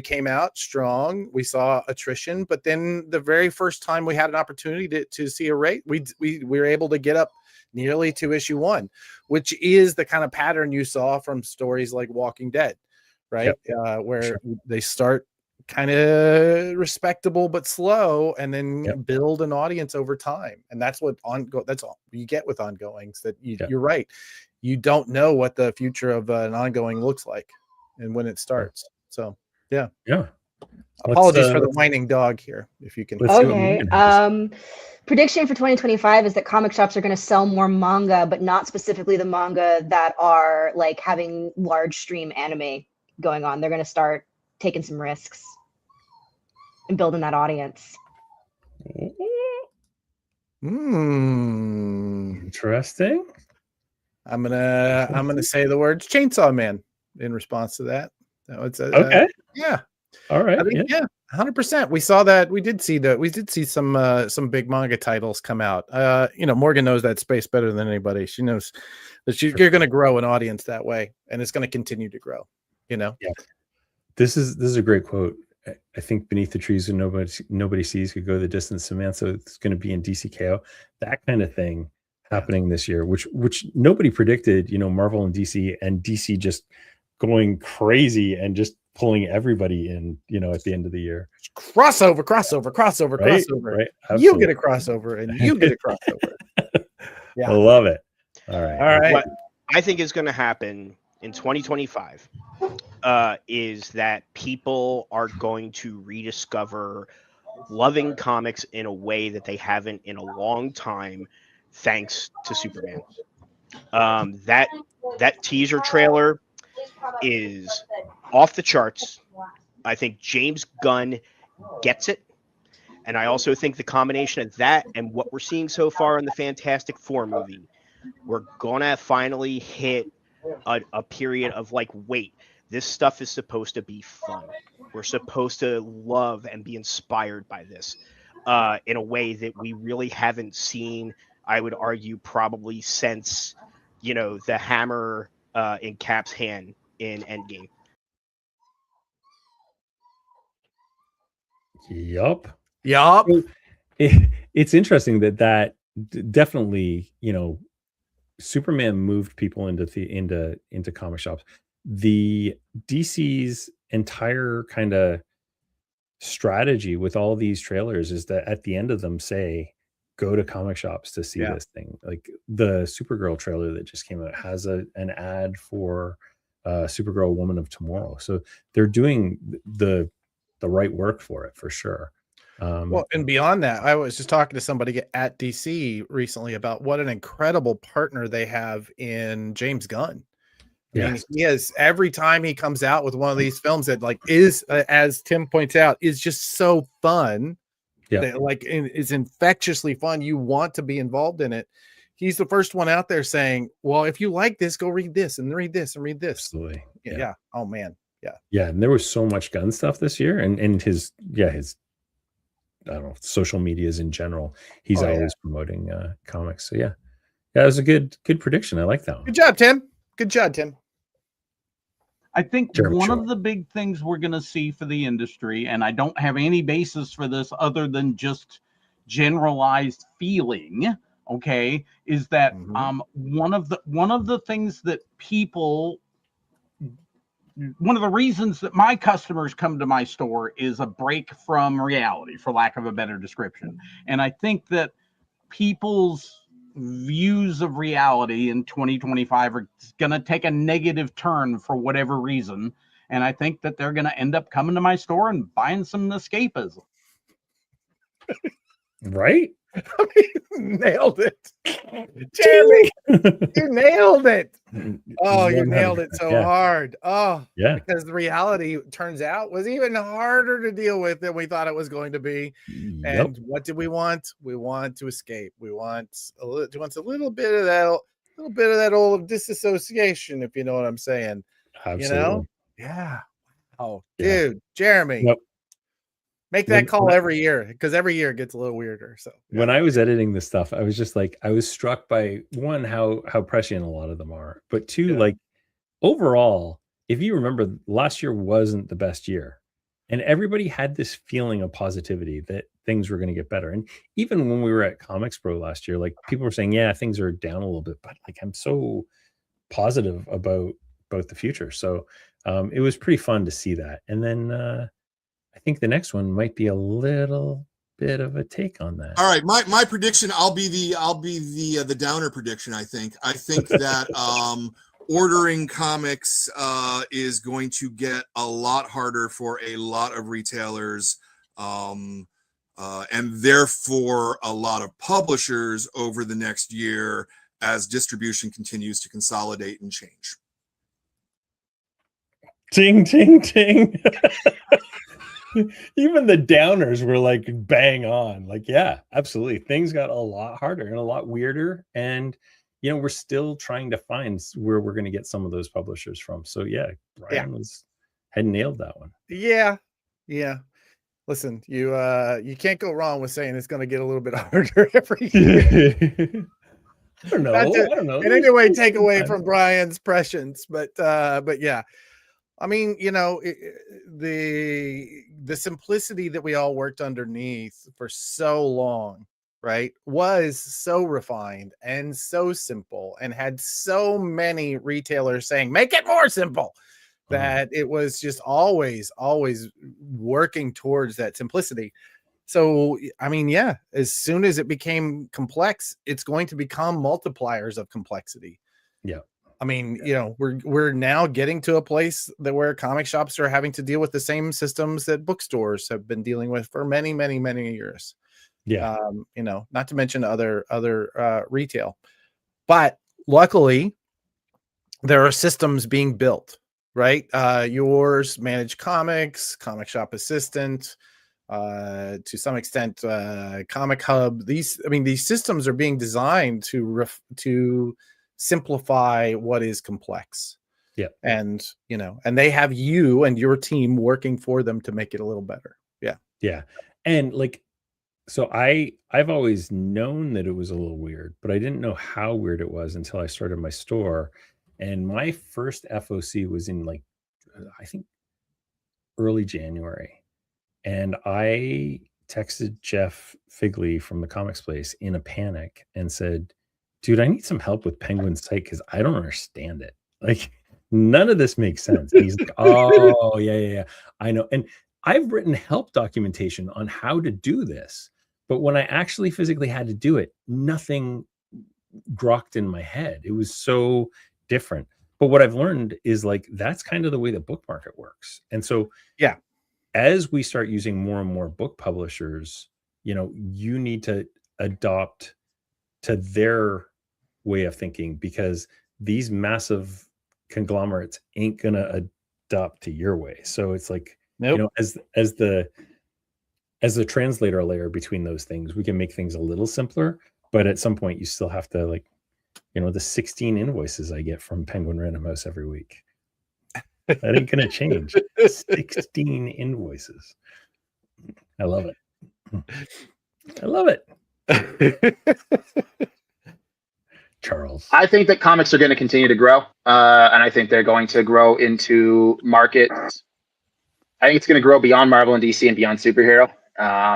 came out strong. We saw attrition, but then the very first time we had an opportunity to see a rate, we were able to get up nearly to issue 1, which is the kind of pattern you saw from stories like Walking Dead, right? Where they start kind of respectable but slow, and then build an audience over time. And that's that's all you get with ongoings. That you're right. You don't know what the future of an ongoing looks like and when it starts. So yeah. Apologies for the whining dog here. If you can. Okay. Prediction for 2025 is that comic shops are going to sell more manga, but not specifically the manga that are like having large stream anime going on. They're going to start taking some risks and building that audience. Interesting. I'm gonna say the words Chainsaw Man in response to that. Okay. Yeah. All right. I think, 100%. We saw that. We did see some big manga titles come out. Morgan knows that space better than anybody. She knows that you're going to grow an audience that way, and it's going to continue to grow. Yeah. This is a great quote. I think Beneath the Trees and nobody sees could go the distance. Samantha, it's going to be in DCKO. That kind of thing happening this year, which nobody predicted. Marvel and DC just going crazy and just pulling everybody in. At the end of the year, crossover. Right? You get a crossover, and you get a crossover. Yeah, I love it. All right. What I think is going to happen in 2025 is that people are going to rediscover loving comics in a way that they haven't in a long time, thanks to Superman. That teaser trailer is off the charts. I think James Gunn gets it. And I also think the combination of that and what we're seeing so far in the Fantastic Four movie, we're gonna finally hit a period of like, wait, this stuff is supposed to be fun. We're supposed to love and be inspired by this in a way that we really haven't seen, I would argue, probably since, the hammer in Cap's hand in Endgame. Yup. Yup. It's interesting that definitely, Superman moved people into comic shops. The DC's entire kind of strategy with all these trailers is that at the end of them say, go to comic shops to see Yeah. this thing. Like the Supergirl trailer that just came out has an ad for Supergirl Woman of Tomorrow. So they're doing the right work for it for sure. Well, and beyond that, I was just talking to somebody at DC recently about what an incredible partner they have in James Gunn. I mean, Yes. he has, every time he comes out with one of these films that like is, as Tim points out, is just so fun. Yeah. That, like, is infectiously fun. You want to be involved in it. He's the first one out there saying, well, if you like this, go read this and read this and read this. Absolutely. Yeah. Oh man. Yeah. Yeah. And there was so much gun stuff this year, and his I don't know, social medias in general. He's always promoting comics. So yeah, it was a good prediction. I like that one. Good job, Tim. Good job, Tim. I think Jeremy, one sure. of the big things we're going to see for the industry, and I don't have any basis for this other than just generalized feeling, okay, is that one of the things that people, one of the reasons that my customers come to my store is a break from reality, for lack of a better description. And I think that people's views of reality in 2025 are going to take a negative turn for whatever reason. And I think that they're going to end up coming to my store and buying some escapism. Right? I mean, nailed it. Jeremy, you nailed it. Oh, you nailed it so hard. Oh, yeah. Because the reality, turns out, was even harder to deal with than we thought it was going to be. Yep. And what do we want? We want to escape. We want a little bit of that old disassociation, if you know what I'm saying. Absolutely. Yeah. Oh, Yeah. dude, Jeremy. Yep. Make that call every year, because every year it gets a little weirder. So when I was editing this stuff, I was just like, I was struck by one, how prescient a lot of them are, but two, like overall, if you remember, last year wasn't the best year, and everybody had this feeling of positivity that things were going to get better. And even when we were at Comics Pro last year, like people were saying, yeah, things are down a little bit, but like I'm so positive about the future. So it was pretty fun to see that. And then I think the next one might be a little bit of a take on that. All right, my prediction. I'll be the downer prediction. I think that ordering comics is going to get a lot harder for a lot of retailers, and therefore a lot of publishers over the next year as distribution continues to consolidate and change. Ting, ting, ting. Even the downers were like bang on. Like, yeah, absolutely. Things got a lot harder and a lot weirder. And, we're still trying to find where we're going to get some of those publishers from. So, yeah, Brian had nailed that one. Yeah. Yeah. Listen, you can't go wrong with saying it's going to get a little bit harder every year. I don't know. In any way, take away from Brian's prescience, but yeah. I mean, the simplicity that we all worked underneath for so long, right, was so refined and so simple, and had so many retailers saying, make it more simple, that it was just always working towards that simplicity. So, I mean, yeah, as soon as it became complex, it's going to become multipliers of complexity. Yeah. I mean, we're now getting to a place where comic shops are having to deal with the same systems that bookstores have been dealing with for many, many, many years. Yeah. Not to mention other retail. But luckily, there are systems being built, right? Yours, Managed Comics, Comic Shop Assistant, to some extent, Comic Hub. These systems are being designed to simplify what is complex. Yeah. And, and they have you and your team working for them to make it a little better. Yeah. Yeah. And so I've always known that it was a little weird, but I didn't know how weird it was until I started my store. And my first FOC was in I think early January. And I texted Jeff Figley from the Comics Place in a panic and said, dude, I need some help with Penguin site because I don't understand it. Like, none of this makes sense. And he's like, oh, yeah, I know. And I've written help documentation on how to do this. But when I actually physically had to do it, nothing grokked in my head. It was so different. But what I've learned is that's kind of the way the book market works. And so, yeah, as we start using more and more book publishers, you need to adopt to their way of thinking, because these massive conglomerates ain't gonna adopt to your way. So it's nope. As the translator layer between those things, we can make things a little simpler, but at some point you still have to the 16 invoices I get from Penguin Random House every week. That ain't gonna change. 16 invoices. I love it. I love it. Charles. I think that comics are going to continue to grow, and I think they're going to grow into markets. I think it's going to grow beyond Marvel and DC and beyond superhero.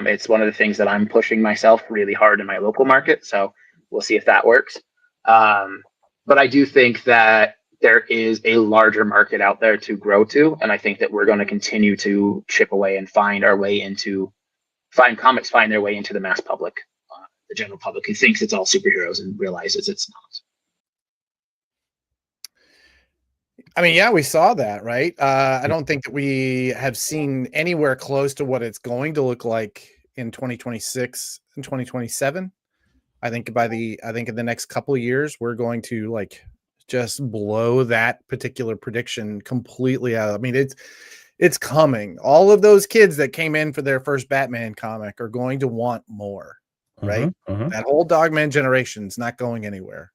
It's one of the things that I'm pushing myself really hard in my local market, so we'll see if that works. But I do think that there is a larger market out there to grow to, and I think that we're going to continue to chip away and find their way into the mass public, the general public who thinks it's all superheroes and realizes it's not. I mean, yeah, we saw that, right? I don't think that we have seen anywhere close to what it's going to look like in 2026 and 2027. I think in the next couple of years, we're going to just blow that particular prediction completely out. I mean, it's coming. All of those kids that came in for their first Batman comic are going to want more, right? That whole Dogman generation is not going anywhere.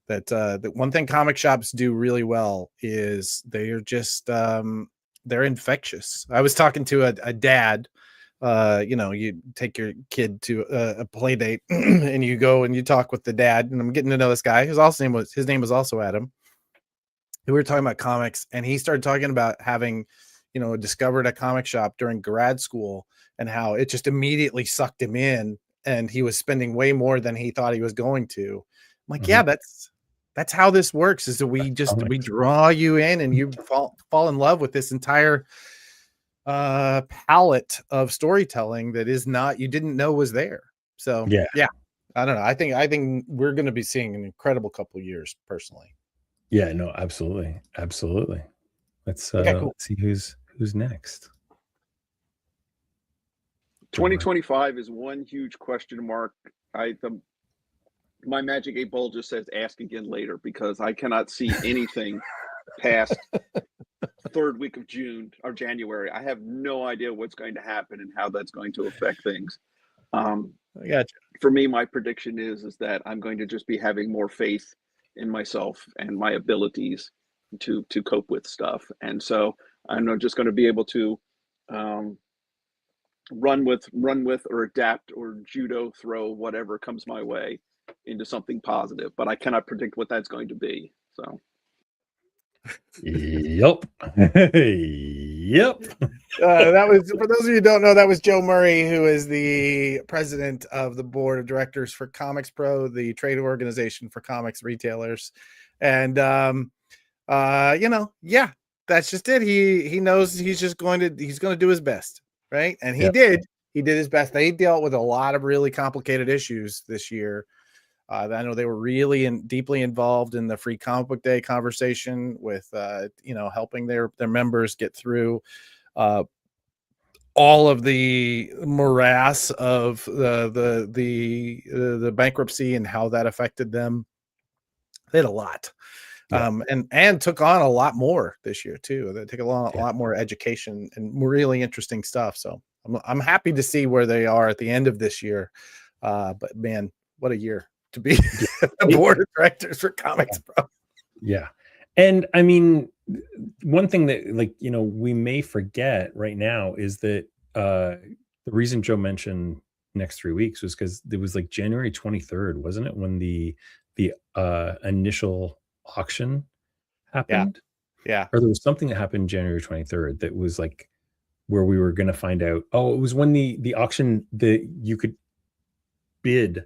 That one thing comic shops do really well is they're just they're infectious. I was talking to a dad. You take your kid to a play date and you go and you talk with the dad, and I'm getting to know this guy. His name was also Adam. We were talking about comics, and he started talking about having, discovered a comic shop during grad school and how it just immediately sucked him in, and he was spending way more than he thought he was going to. I'm like, yeah, that's how this works, is that we draw you in and you fall in love with this entire palette of storytelling that you didn't know was there. So yeah, I don't know. I think we're going to be seeing an incredible couple of years personally. Yeah, no, absolutely. Let's cool. Let's see who's next. 2025 is one huge question mark. My magic 8 ball just says ask again later, because I cannot see anything past third week of June or January. I have no idea what's going to happen and how that's going to affect things. I gotcha. For me, my prediction is that I'm going to just be having more faith in myself and my abilities to cope with stuff. And so I'm just going to be able to run with or adapt or judo throw whatever comes my way into something positive, but I cannot predict what that's going to be. So Yep. That was, for those of you who don't know, that was Joe Murray, who is the president of the board of directors for Comics Pro, the trade organization for comics retailers. And that's just it. He knows he's going to do his best, right? And he did his best. They dealt with a lot of really complicated issues this year. I know they were really deeply involved in the Free Comic Book Day conversation with, helping their members get through all of the morass of the bankruptcy and how that affected them. They had a lot. And took on a lot more this year too. They take a lot more education and really interesting stuff. So I'm happy to see where they are at the end of this year. But man, what a year to be the board of directors for Comics Pro. Yeah. And I mean, one thing that, like, you know, we may forget right now is that the reason Joe mentioned next 3 weeks was because it was like January 23rd, wasn't it, when the initial auction happened? Yeah. Or there was something that happened January 23rd that was like where we were going to find out. Oh, it was when the auction that you could bid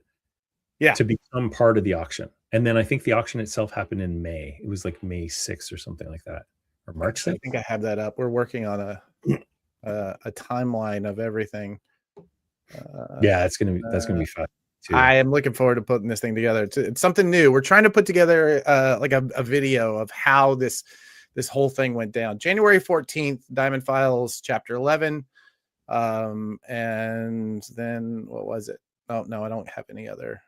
to become part of the auction. And then I think the auction itself happened in May. It was like May 6th or something like that, or March 6th. I think I have that up. We're working on a timeline of everything. That's gonna be fun too. I am looking forward to putting this thing together. It's something new. We're trying to put together like a video of how this whole thing went down. January 14th, Diamond Files Chapter 11, and then what was it? Oh no, I don't have any other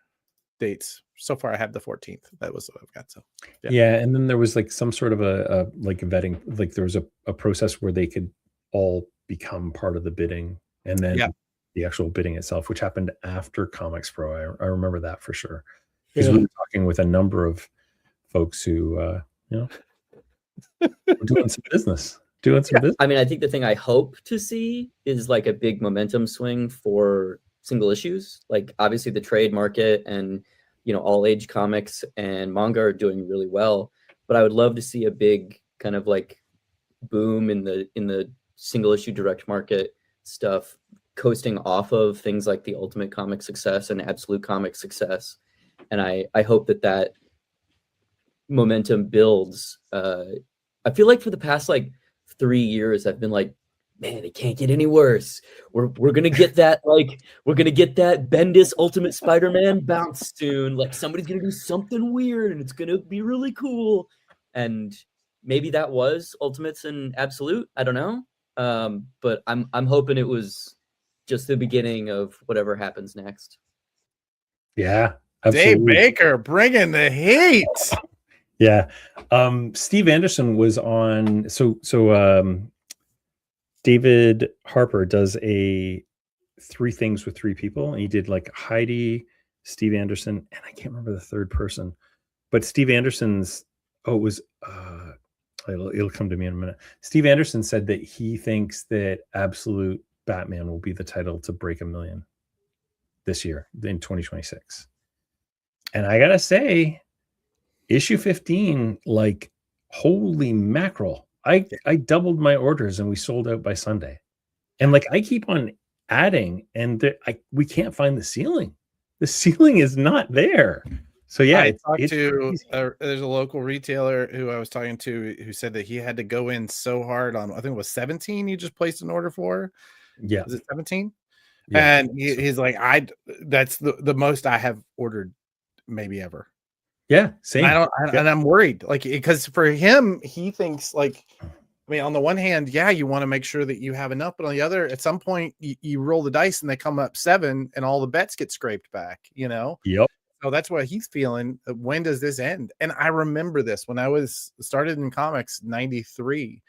dates so far. I have the 14th. That was what I've got. So yeah, and then there was like some sort of a like a vetting, like there was a process where they could all become part of the bidding, and then the actual bidding itself, which happened after Comics Pro. I remember that for sure, because we were talking with a number of folks who you know, were doing some business. I mean, I think the thing I hope to see is like a big momentum swing for single issues. Like obviously the trade market and, you know, all age comics and manga are doing really well, but I would love to see a big kind of like boom in the single issue direct market stuff, coasting off of things like the Ultimate Comic success and Absolute Comic success. And I hope that momentum builds. I feel like for the past like 3 years, I've been like, man, it can't get any worse. We're gonna get that, like, we're gonna get that Bendis Ultimate Spider-Man bounce soon. Like somebody's gonna do something weird and it's gonna be really cool. And maybe that was Ultimates and Absolute. I don't know. But I'm hoping it was just the beginning of whatever happens next. Yeah, absolutely. Dave Baker bringing the heat. Yeah. Steve Anderson was on. So David Harper does a 3 things with 3 people, and he did like Heidi, Steve Anderson, and I can't remember the third person, but Steve Anderson's, it'll come to me in a minute. Steve Anderson said that he thinks that Absolute Batman will be the title to break 1 million this year in 2026. And I gotta say, issue 15, like, holy mackerel. I doubled my orders and we sold out by Sunday. And like, I keep on adding and we can't find the ceiling. The ceiling is not there. So yeah, I talked to there's a local retailer who I was talking to who said that he had to go in so hard on, I think it was 17 he just placed an order for. Yeah. Was it 17? Yeah. And he's like, that's the most I have ordered maybe ever. Yeah, same. And I'm worried, like, because for him, he thinks like, I mean, on the one hand, yeah, you want to make sure that you have enough, but on the other, at some point, you roll the dice and they come up 7, and all the bets get scraped back. You know. Yep. So that's what he's feeling. When does this end? And I remember this when I was started in comics '93.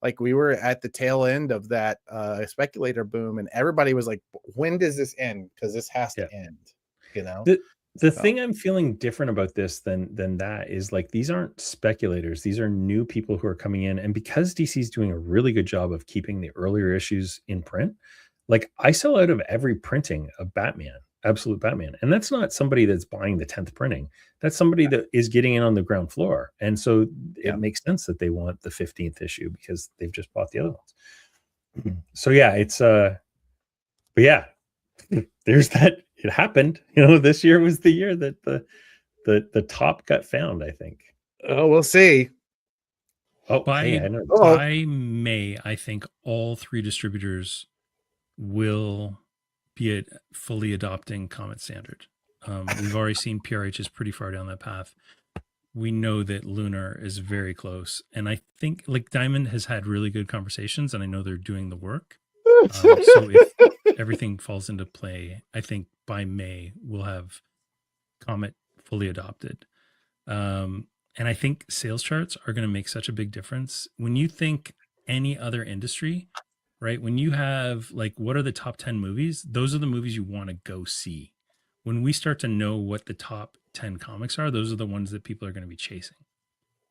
Like we were at the tail end of that speculator boom, and everybody was like, "When does this end? Because this has to end." You know. The thing I'm feeling different about this than that is like, these aren't speculators. These are new people who are coming in. And because DC is doing a really good job of keeping the earlier issues in print, like I sell out of every printing of Batman, Absolute Batman. And that's not somebody that's buying the 10th printing. That's somebody that is getting in on the ground floor. And so it makes sense that they want the 15th issue because they've just bought the other ones. So yeah, it's but yeah, there's that. It happened, you know. This year was the year that the top got found, I think. Oh, we'll see. Oh, by May, I think all 3 distributors will be fully adopting Comet Standard. We've already seen PRH is pretty far down that path. We know that Lunar is very close, and I think like Diamond has had really good conversations, and I know they're doing the work. So if everything falls into play, I think by May we'll have Comet fully adopted. And I think sales charts are going to make such a big difference. When you think any other industry, right? When you have like, what are the top 10 movies? Those are the movies you want to go see. When we start to know what the top 10 comics are, those are the ones that people are going to be chasing.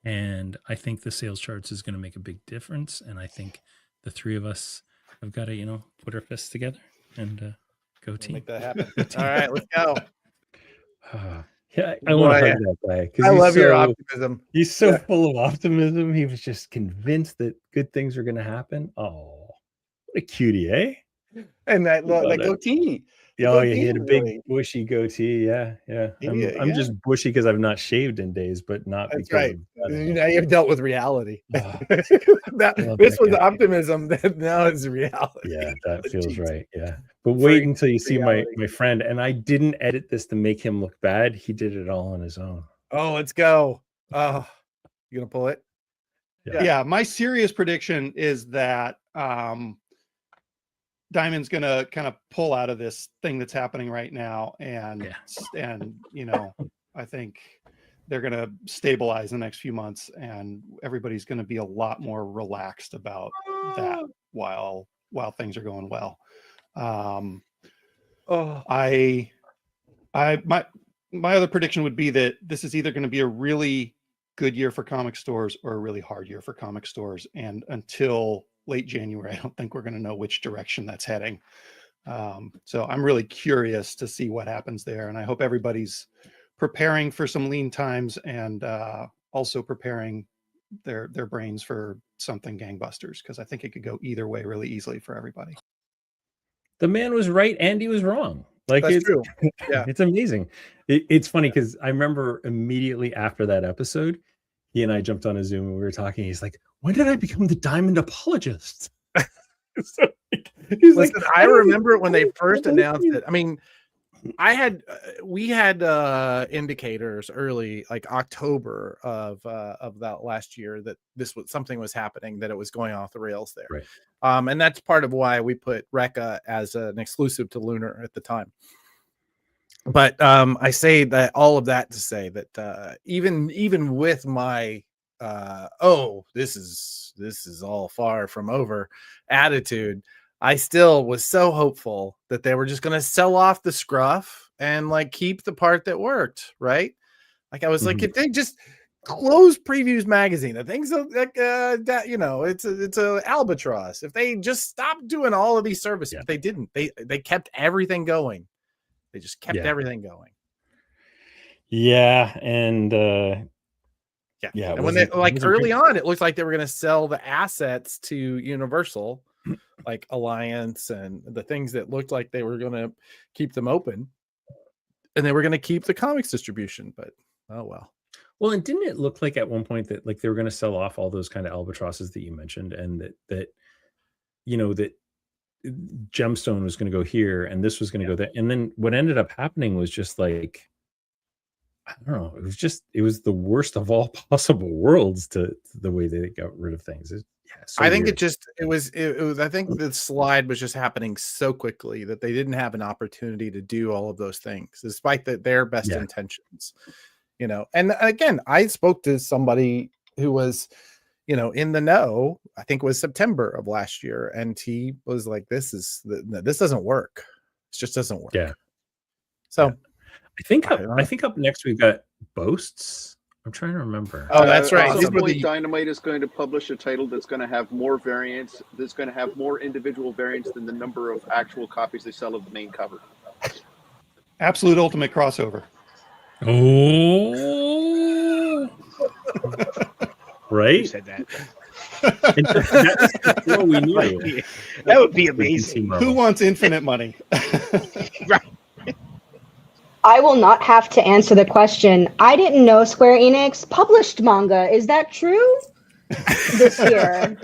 And I think the sales charts is going to make a big difference. And I think the three of us have got to, put our fists together and go team. Make that happen. All right, let's go. Yeah, I want to Boy, hug that guy because I love your optimism. He's so full of optimism. He was just convinced that good things are going to happen. Oh, what a cutie, eh? And that Got it. goatee. Oh, yeah, he had a big bushy gootee. Yeah. I'm just bushy because I've not shaved in days, but not That's because right. of that. Now you've dealt with reality. This was optimism that now is reality. Yeah, that feels right. Yeah. But wait until you see my friend. And I didn't edit this to make him look bad. He did it all on his own. Oh, let's go. Oh, you gonna pull it? Yeah, my serious prediction is that Diamond's gonna kind of pull out of this thing that's happening right now, and I think they're gonna stabilize in the next few months, and everybody's gonna be a lot more relaxed about that while things are going well. My other prediction would be that this is either going to be a really good year for comic stores or a really hard year for comic stores, and until late January, I don't think we're going to know which direction that's heading. So I'm really curious to see what happens there, and I hope everybody's preparing for some lean times and also preparing their brains for something gangbusters, because I think it could go either way really easily for everybody. The man was right and he was wrong. That's true. Yeah, it's amazing. It's funny because I remember immediately after that episode, he and I jumped on a Zoom and we were talking. He's like, "When did I become the Diamond apologist?" So, listen, I remember when they first announced it. I mean, we had indicators early, like October of that last year, that something was happening, that it was going off the rails there. Right. And that's part of why we put Rekka as an exclusive to Lunar at the time. But I say that all of that to say that even with my this is all far from over attitude, I still was so hopeful that they were just going to sell off the scruff and like keep the part that worked, right? Like I was like, if they just close Previews magazine, the things like that, it's a albatross. If they just stopped doing all of these services, they didn't. They kept everything going. They just kept everything going. Yeah, and and when they early on, it looked like they were going to sell the assets to Universal, like Alliance and the things that looked like they were going to keep them open, and they were going to keep the comics distribution. But oh well. Well, and didn't it look like at one point that like they were going to sell off all those kind of albatrosses that you mentioned, and that Gemstone was going to go here and this was going to go there, and then what ended up happening was just like, I don't know, it was the worst of all possible worlds to the way they got rid of things. I think it was I think the slide was just happening so quickly that they didn't have an opportunity to do all of those things, despite their best intentions. And again, I spoke to somebody who was, in the know. I think it was September of last year, and he was like, "This doesn't work. It just doesn't work." Yeah. So, I think up next we've got Boasts. I'm trying to remember. Oh, that's right. At some point, Dynamite is going to publish a title that's going to have more variants. That's going to have more individual variants than the number of actual copies they sell of the main cover. Absolute ultimate crossover. Oh, right. Who said that? That would be amazing. Who wants infinite money? Right. I will not have to answer the question. I didn't know Square Enix published manga. Is that true? This year.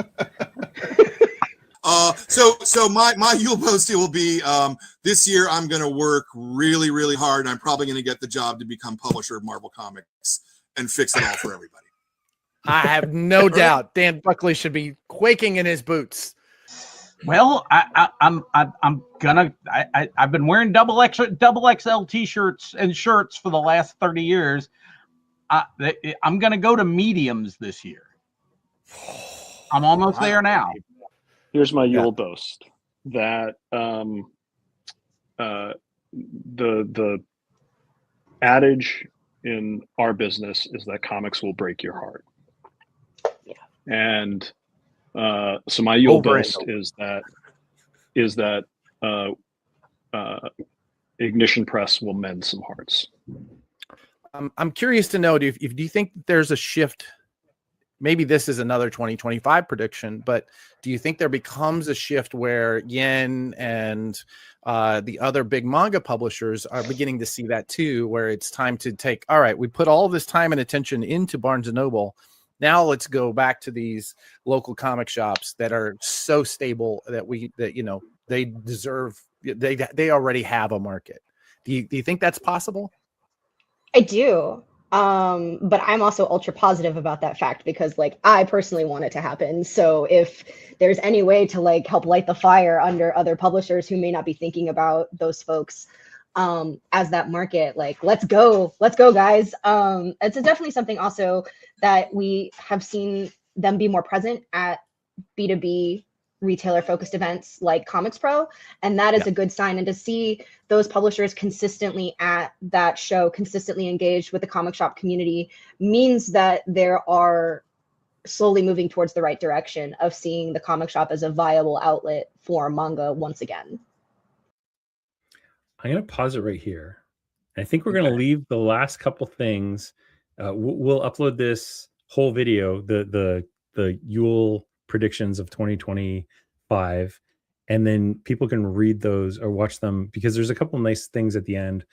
So my Yule posting will be this year. I'm going to work really, really hard, and I'm probably going to get the job to become publisher of Marvel Comics and fix it all for everybody. I have no doubt Dan Buckley should be quaking in his boots. Well, I've been wearing double XL t-shirts and shirts for the last 30 years. I'm going to go to mediums this year. I'm almost there now. Here's my Yule boast that the adage in our business is that comics will break your heart. Yeah. And so my Yule boast is that Ignition Press will mend some hearts. I'm curious to know, do you think there's a shift? Maybe this is another 2025 prediction, but do you think there becomes a shift where Yen and the other big manga publishers are beginning to see that too, where it's time to take, all right, we put all this time and attention into Barnes and Noble. Now let's go back to these local comic shops that are so stable that they deserve, they already have a market. Do you think that's possible? I do. But I'm also ultra positive about that fact because I personally want it to happen. So if there's any way to help light the fire under other publishers who may not be thinking about those folks as that market, let's go guys. It's definitely something also that we have seen them be more present at B2B retailer focused events like Comics Pro, and that is a good sign. And to see those publishers consistently at that show, consistently engaged with the comic shop community, means that there are slowly moving towards the right direction of seeing the comic shop as a viable outlet for manga once again. I'm going to pause it right here. I think we're going to leave the last couple things. We'll upload this whole video, the Yule predictions of 2025, and then people can read those or watch them, because there's a couple nice things at the end.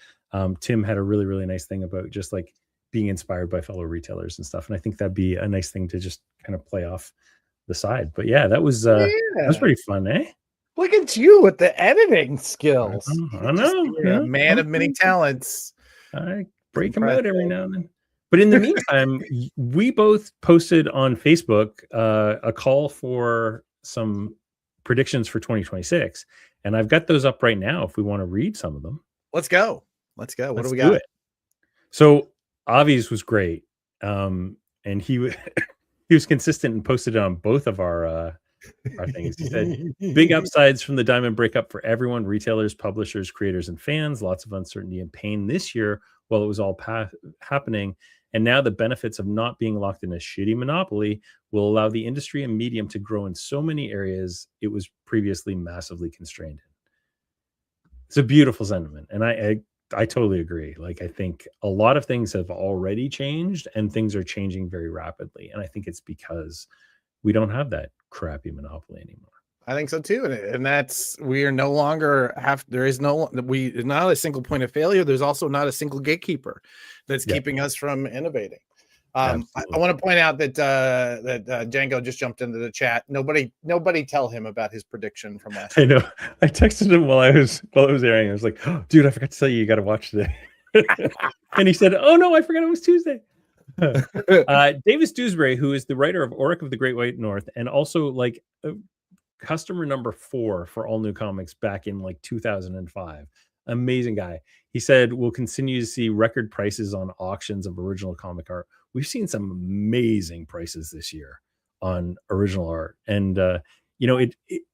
Tim had a really nice thing about just being inspired by fellow retailers and stuff, and I think that'd be a nice thing to just kind of play off the side. But yeah, that was pretty fun, eh? Look at you with the editing skills. I know. You're a man of many talents. I break them out every now and then. But in the meantime, we both posted on Facebook a call for some predictions for 2026. And I've got those up right now if we want to read some of them. Let's go. What do we got? So Avi's was great. And he was consistent and posted on both of our things. He said, big upsides from the diamond breakup for everyone, retailers, publishers, creators, and fans. Lots of uncertainty and pain this year while it was all happening. And now the benefits of not being locked in a shitty monopoly will allow the industry and medium to grow in so many areas it was previously massively constrained in. It's a beautiful sentiment. And I totally agree. I think a lot of things have already changed and things are changing very rapidly. And I think it's because we don't have that crappy monopoly anymore. I think so too, and that's, we are no longer it's not a single point of failure. There's also not a single gatekeeper that's keeping us from innovating. I want to point out that Django just jumped into the chat. Nobody tell him about his prediction from last year. I know. I texted him while it was airing. I was like, oh, dude, I forgot to tell you got to watch today. And he said, oh no, I forgot it was Tuesday. Davis Dewsbury, who is the writer of Auric of the Great White North and also customer number 4 for All New Comics back in 2005. Amazing guy. He said, we'll continue to see record prices on auctions of original comic art. We've seen some amazing prices this year on original art. And,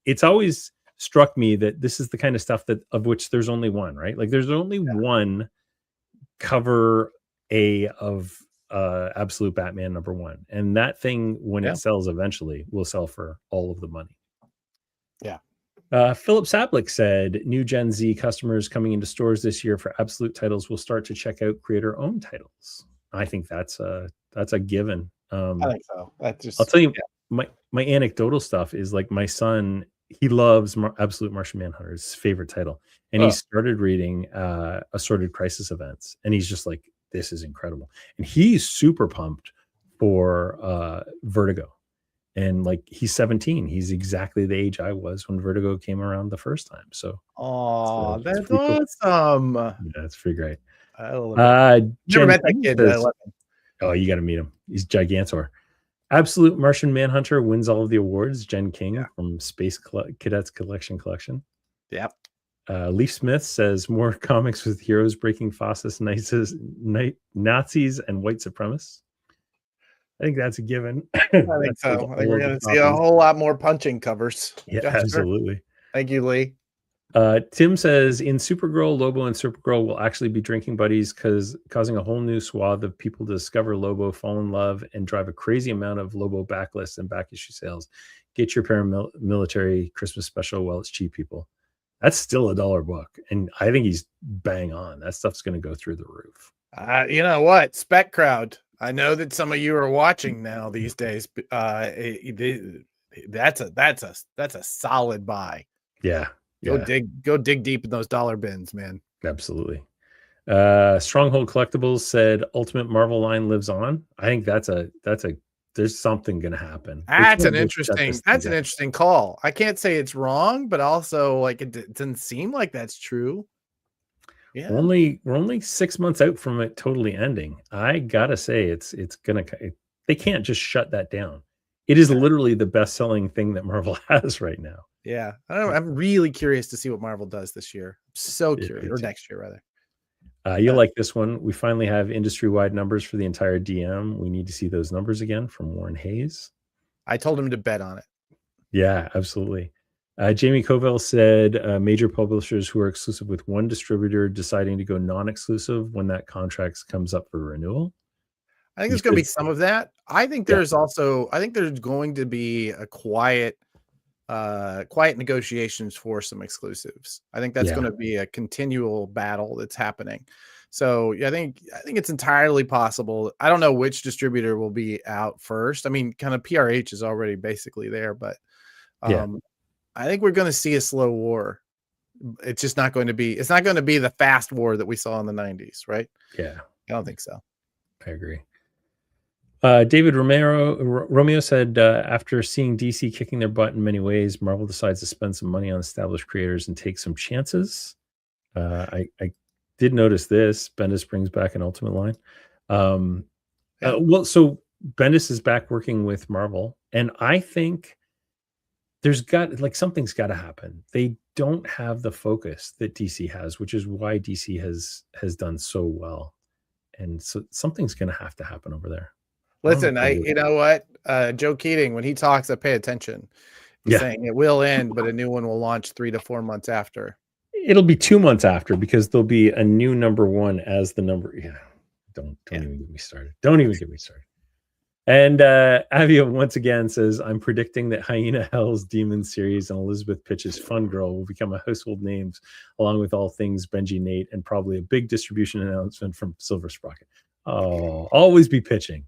it's always struck me that this is the kind of stuff of which there's only one, right? There's only one cover A of Absolute Batman #1. And that thing, when it sells eventually, will sell for all of the money. Yeah. Philip Saplick said new Gen Z customers coming into stores this year for Absolute titles will start to check out creator-owned titles. I think that's a given. I think so. I'll tell you, my anecdotal stuff is my son, he loves Absolute Martian Manhunter. It's his favorite title, and he started reading Assorted Crisis Events, and he's just like, this is incredible, and he's super pumped for Vertigo. And he's 17. He's exactly the age I was when Vertigo came around the first time. So, that's awesome. Cool. Yeah, it's pretty great. I love it. Never met that kid. I love him. Oh, you got to meet him. He's Gigantor. Absolute Martian Manhunter wins all of the awards. Jen King from Space Cadets Collection. Yep. Leaf Smith says more comics with heroes breaking fascist Nazis and white supremacists. I think that's a given. I think so. I think we're going to see a whole lot more punching covers. Yeah, sure. absolutely. Thank you, Lee. Tim says in Supergirl, Lobo and Supergirl will actually be drinking buddies, causing a whole new swath of people to discover Lobo, fall in love, and drive a crazy amount of Lobo backlists and back issue sales. Get your paramilitary Christmas special while it's cheap, people. That's still $1 book, and I think he's bang on. That stuff's going to go through the roof. You know what, Spec Crowd? I know that some of you are watching now these days. That's a solid buy. Yeah. Go dig deep in those dollar bins, man. Absolutely. Stronghold Collectibles said Ultimate Marvel line lives on. I think there's something going to happen. That's an interesting call. I can't say it's wrong, but also like it doesn't seem like that's true. Yeah. We're only 6 months out from it totally ending. I gotta say they can't just shut that down. It is literally the best-selling thing that Marvel has right now. Yeah. I'm really curious to see what Marvel does this year. I'm so curious, or next year rather. You'll like this one. We finally have industry-wide numbers for the entire DM. We need to see those numbers again from Warren Hayes. I told him to bet on it. Yeah, absolutely. Jamie Covell said major publishers who are exclusive with one distributor deciding to go non-exclusive when that contract comes up for renewal. I think there's going to be some of that. I think there's going to be a quiet negotiations for some exclusives. I think that's going to be a continual battle that's happening. So I think it's entirely possible. I don't know which distributor will be out first. I mean, kind of PRH is already basically there, but I think we're going to see a slow war. It's just not going to be. It's not going to be the fast war that we saw in the 90s, right? Yeah, I don't think so. I agree. David Romeo said after seeing DC kicking their butt in many ways, Marvel decides to spend some money on established creators and take some chances. I did notice this. Bendis brings back an Ultimate line. So Bendis is back working with Marvel, and I think something's got to happen. They don't have the focus that DC has, which is why DC has done so well, and so something's going to have to happen over there. Listen, you know what? Joe Keating, when he talks, I pay attention. He's saying it will end, but a new one will launch 3 to 4 months after. It'll be 2 months after, because there'll be a new number one as the number. Yeah, don't even get me started. Don't even get me started. And Avia once again says, I'm predicting that Hyena Hell's Demon series and Elizabeth Pitch's Fun Girl will become a household names, along with all things Benji Nate, and probably a big distribution announcement from Silver Sprocket. Oh, always be pitching.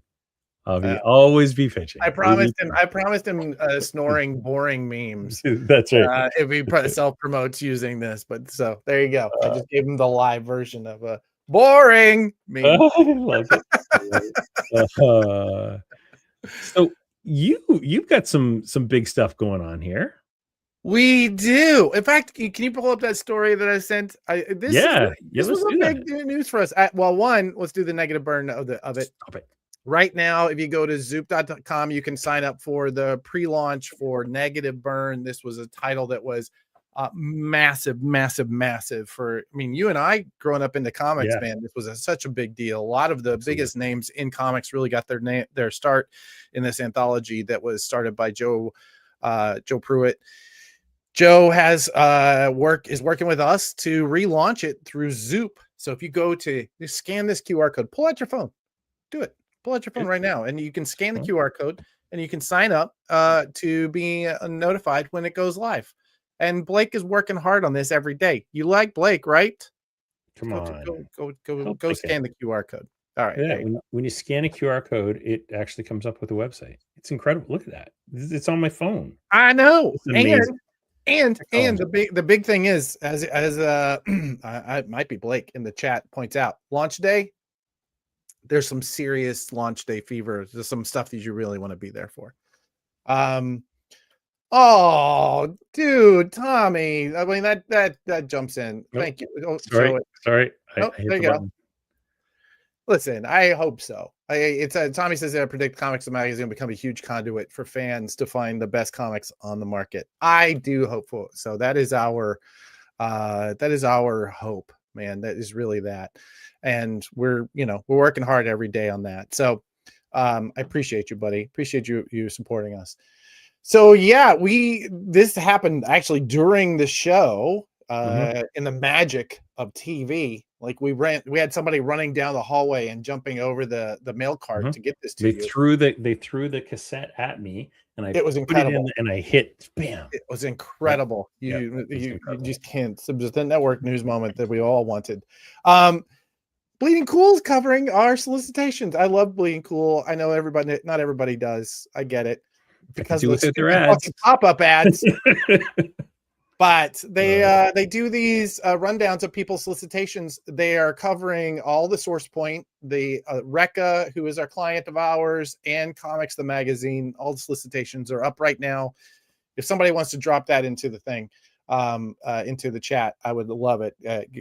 Always be pitching. I promised him snoring, boring memes. That's right. If he self-promotes using this, but so there you go. I just gave him the live version of a boring meme. I love it. So you've got some big stuff going on here. We do. In fact, can you pull up that story that I sent? This was a big news for us. One, let's do the negative burn of it. Stop it. Right now, if you go to zoop.com, you can sign up for the pre-launch for Negative Burn. This was a title that was massive for, I mean, you and I growing up into comics, man, this was such a big deal. A lot of the biggest names in comics really got their start in this anthology that was started by Joe Pruitt. Joe is working with us to relaunch it through Zoop. So if you go to scan this QR code, pull out your phone, do it. Pull out your phone right now, and you can scan the QR code, and you can sign up to be notified when it goes live. And Blake is working hard on this every day. You like Blake, right? Come on, go scan the QR code. All right. Yeah, when you scan a QR code, it actually comes up with a website. It's incredible. Look at that. It's on my phone. I know. And the big thing is, as I might be Blake in the chat points out, launch day. There's some serious launch day fever. There's some stuff that you really want to be there for. Oh, dude, Tommy. I mean, that jumps in. Nope. Thank you. Oh, sorry. I hit there you go. Listen, I hope so. Tommy says that I predict Comics Magazine will become a huge conduit for fans to find the best comics on the market. I do hope so. That is our That is our hope, man. That is really that. And we're working hard every day on that. So I appreciate you, buddy. Appreciate you supporting us. So yeah, this happened actually during the show, in the magic of TV. Like we had somebody running down the hallway and jumping over the mail cart to get this to They you. threw the cassette at me, and I It was put it in, incredible. and I hit bam. It was incredible. Yeah, You just can't. It was the network news moment that we all wanted. Bleeding Cool's covering our solicitations. I love Bleeding Cool. I know not everybody does. I get it because of the stupid fucking pop-up ads. But they do these rundowns of people's solicitations. They are covering all the source point, the Recca, who is our client of ours, and Comics the Magazine. All the solicitations are up right now. If somebody wants to drop that into the thing, into the chat, I would love it.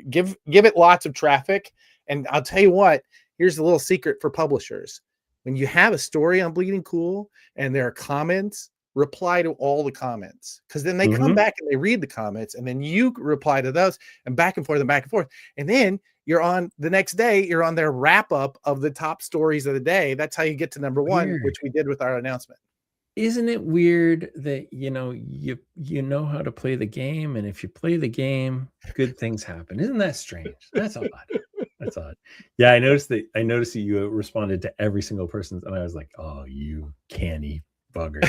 Give it lots of traffic. And I'll tell you what, here's a little secret for publishers. When you have a story on Bleeding Cool and there are comments, reply to all the comments, because then they come back and they read the comments, and then you reply to those, and back and forth and back and forth. And then you're on the next day, you're on their wrap up of the top stories of the day. That's how you get to number one, which we did with our announcement. Isn't it weird that you know how to play the game, and if you play the game, good things happen? Isn't that strange? That's odd. That's odd. Yeah, I noticed that you responded to every single person, and I was like, "Oh, you canny bugger!"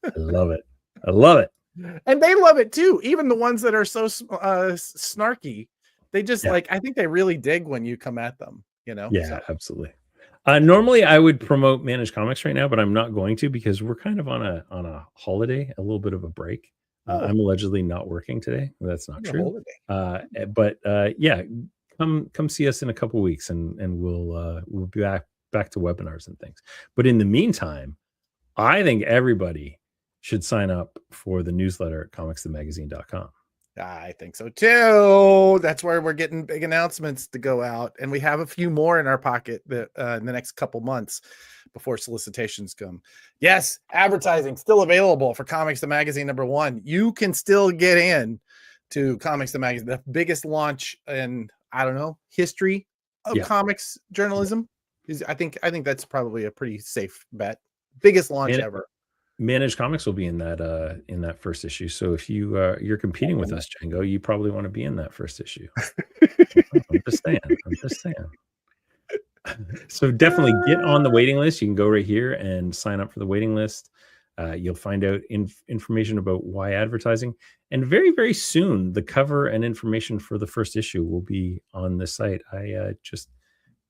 I love it. I love it. And they love it too. Even the ones that are so snarky, they just I think they really dig when you come at them. Yeah, absolutely. Normally I would promote Managed Comics right now, but I'm not going to, because we're kind of on a holiday, a little bit of a break. I'm allegedly not working today. That's not true. But yeah, come see us in a couple weeks, and we'll be back to webinars and things. But in the meantime, I think everybody should sign up for the newsletter at comicsthemagazine.com. I think so too. That's where we're getting big announcements to go out, and we have a few more in our pocket that in the next couple months before solicitations come. Yes, advertising still available for Comics the Magazine #1. You can still get in to Comics the Magazine, the biggest launch in history of comics journalism. I think that's probably a pretty safe bet. Biggest launch ever. Managed Comics will be in that first issue. So if you're competing with us, Django, you probably want to be in that first issue. I'm just saying. So definitely get on the waiting list. You can go right here and sign up for the waiting list. You'll find out information about why advertising, and very, very soon the cover and information for the first issue will be on the site. I just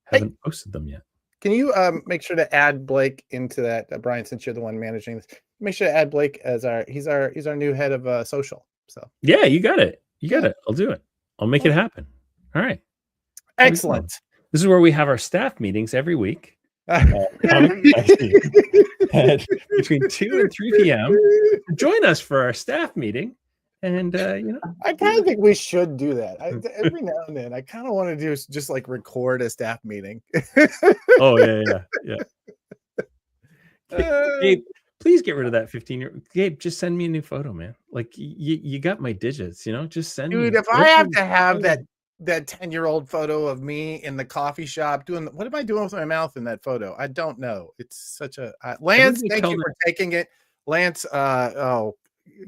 haven't posted them yet. Can you make sure to add Blake into that, Brian, since you're the one managing this? Make sure to add Blake as he's our new head of social. So yeah, you got it. I'll do it. I'll make it happen. All right. Excellent. This is where we have our staff meetings every week. Between 2 and 3 p.m. Join us for our staff meeting. And I kind of think we should do that. Every now and then, I kind of want to do just like record a staff meeting. Oh yeah. Gabe, please get rid of that 15-year. Gabe, just send me a new photo, man. Like you got my digits, just send me. Dude, if I have to have that 10-year-old photo of me in the coffee shop doing, what am I doing with my mouth in that photo? I don't know. It's such a Lance. Thank you for taking it, Lance.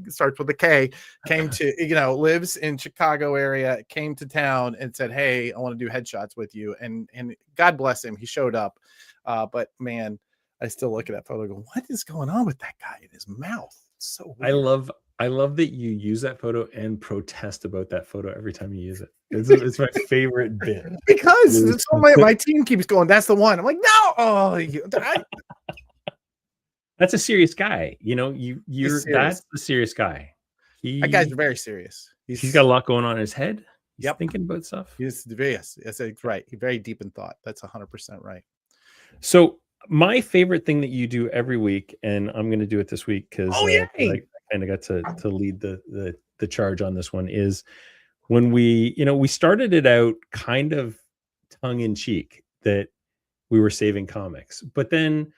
Starts with a K, came to lives in Chicago area, came to town and said, "Hey, I want to do headshots with you," and God bless him, he showed up. But man, I still look at that photo and go, what is going on with that guy in his mouth? It's so weird. I love that you use that photo and protest about that photo every time you use it. It's my favorite bit, because my team keeps going, that's the one. I'm like, no, that's a serious guy. That's the serious guy. That guy's very serious. He's got a lot going on in his head. He's thinking about stuff. Yes, right. He's very deep in thought. That's 100% right. So my favorite thing that you do every week, and I'm going to do it this week because I kind of got to lead the charge on this one, is when we started it out kind of tongue in cheek that we were saving comics, but then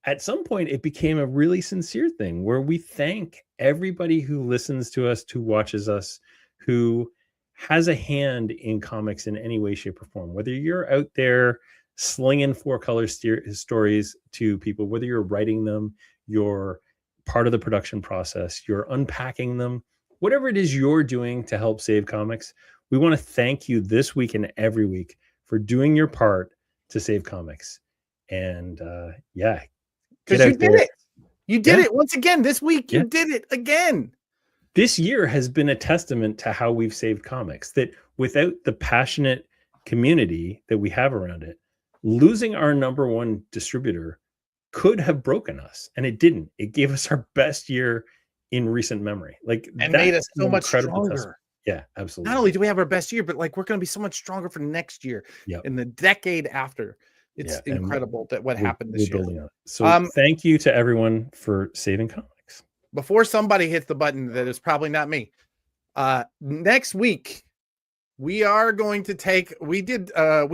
at some point it became a really sincere thing where we thank everybody who listens to us, who watches us, who has a hand in comics in any way, shape, or form. Whether you're out there slinging four-color stories to people, whether you're writing them, you're part of the production process, you're unpacking them, whatever it is you're doing to help save comics, we want to thank you this week and every week for doing your part to save comics. And yeah, because you did it. You did it once again this week. You did it again. This year has been a testament to how we've saved comics, that without the passionate community that we have around it, losing our number one distributor could have broken us, and it didn't. It gave us our best year in recent memory, like, and made us so much stronger. Testament. Yeah, absolutely. Not only do we have our best year, but like we're going to be so much stronger for next year and the decade after. It's incredible that what happened this year. Building on it. So thank you to everyone for saving comics. Before somebody hits the button, that is probably not me. Next week, we are going to take. We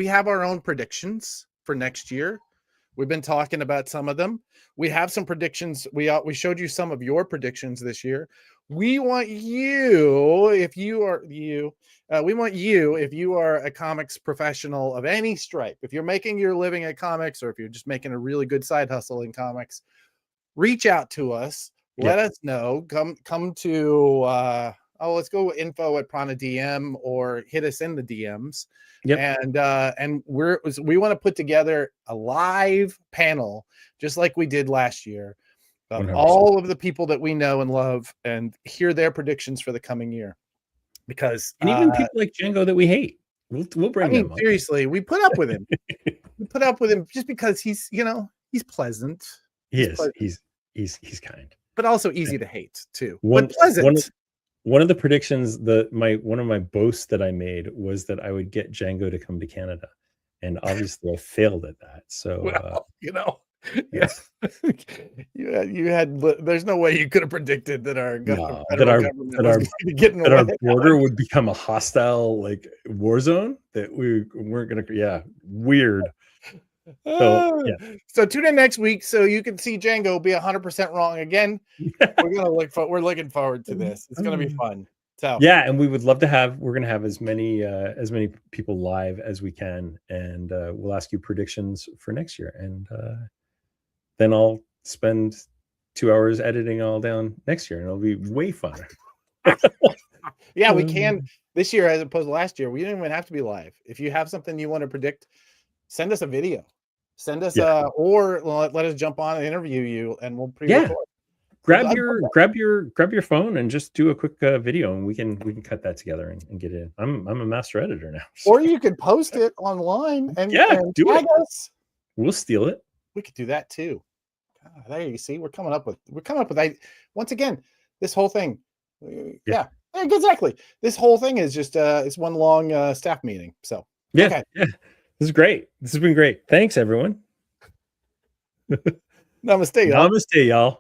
have our own predictions for next year. We've been talking about some of them. We have some predictions. We showed you some of your predictions this year. We want you, if you are a comics professional of any stripe, if you're making your living at comics, or if you're just making a really good side hustle in comics, reach out to us. Let us know. Come to let's go info@Prana DM, or hit us in the DMs. And we want to put together a live panel just like we did last year of 100%. all of the people that we know and love, and hear their predictions for the coming year. Because even people like Django that we hate, we'll bring them up. Seriously, we put up with him. We put up with him just because he's pleasant. He is. He's kind, but also easy to hate too. But pleasant. One of the predictions one of my boasts that I made was that I would get Django to come to Canada, and obviously I failed at that. So yes, you had. There's no way you could have predicted that our government border would become a hostile war zone. That we weren't going to. Yeah, weird. So tune in next week so you can see Django be 100% wrong again. We're looking forward to this. It's going to be fun. So yeah, and we would love to have. We're going to have as many people live as we can, and we'll ask you predictions for next year, and then I'll spend 2 hours editing all down next year, and it'll be way funner. Yeah, we can this year as opposed to last year. We didn't even have to be live. If you have something you want to predict, send us a video. Send us or let us jump on and interview you, and we'll pre-record. Grab your phone and just do a quick video, and we can cut that together and get it in. I'm a master editor now. So. Or you could post it online and do tag it. us. We'll steal it. We could do that too. God, there you see, we're coming up with once again, this whole thing. Exactly. This whole thing is just it's one long staff meeting. So yeah. This is great. This has been great. Thanks, everyone. Namaste, y'all. Namaste, y'all.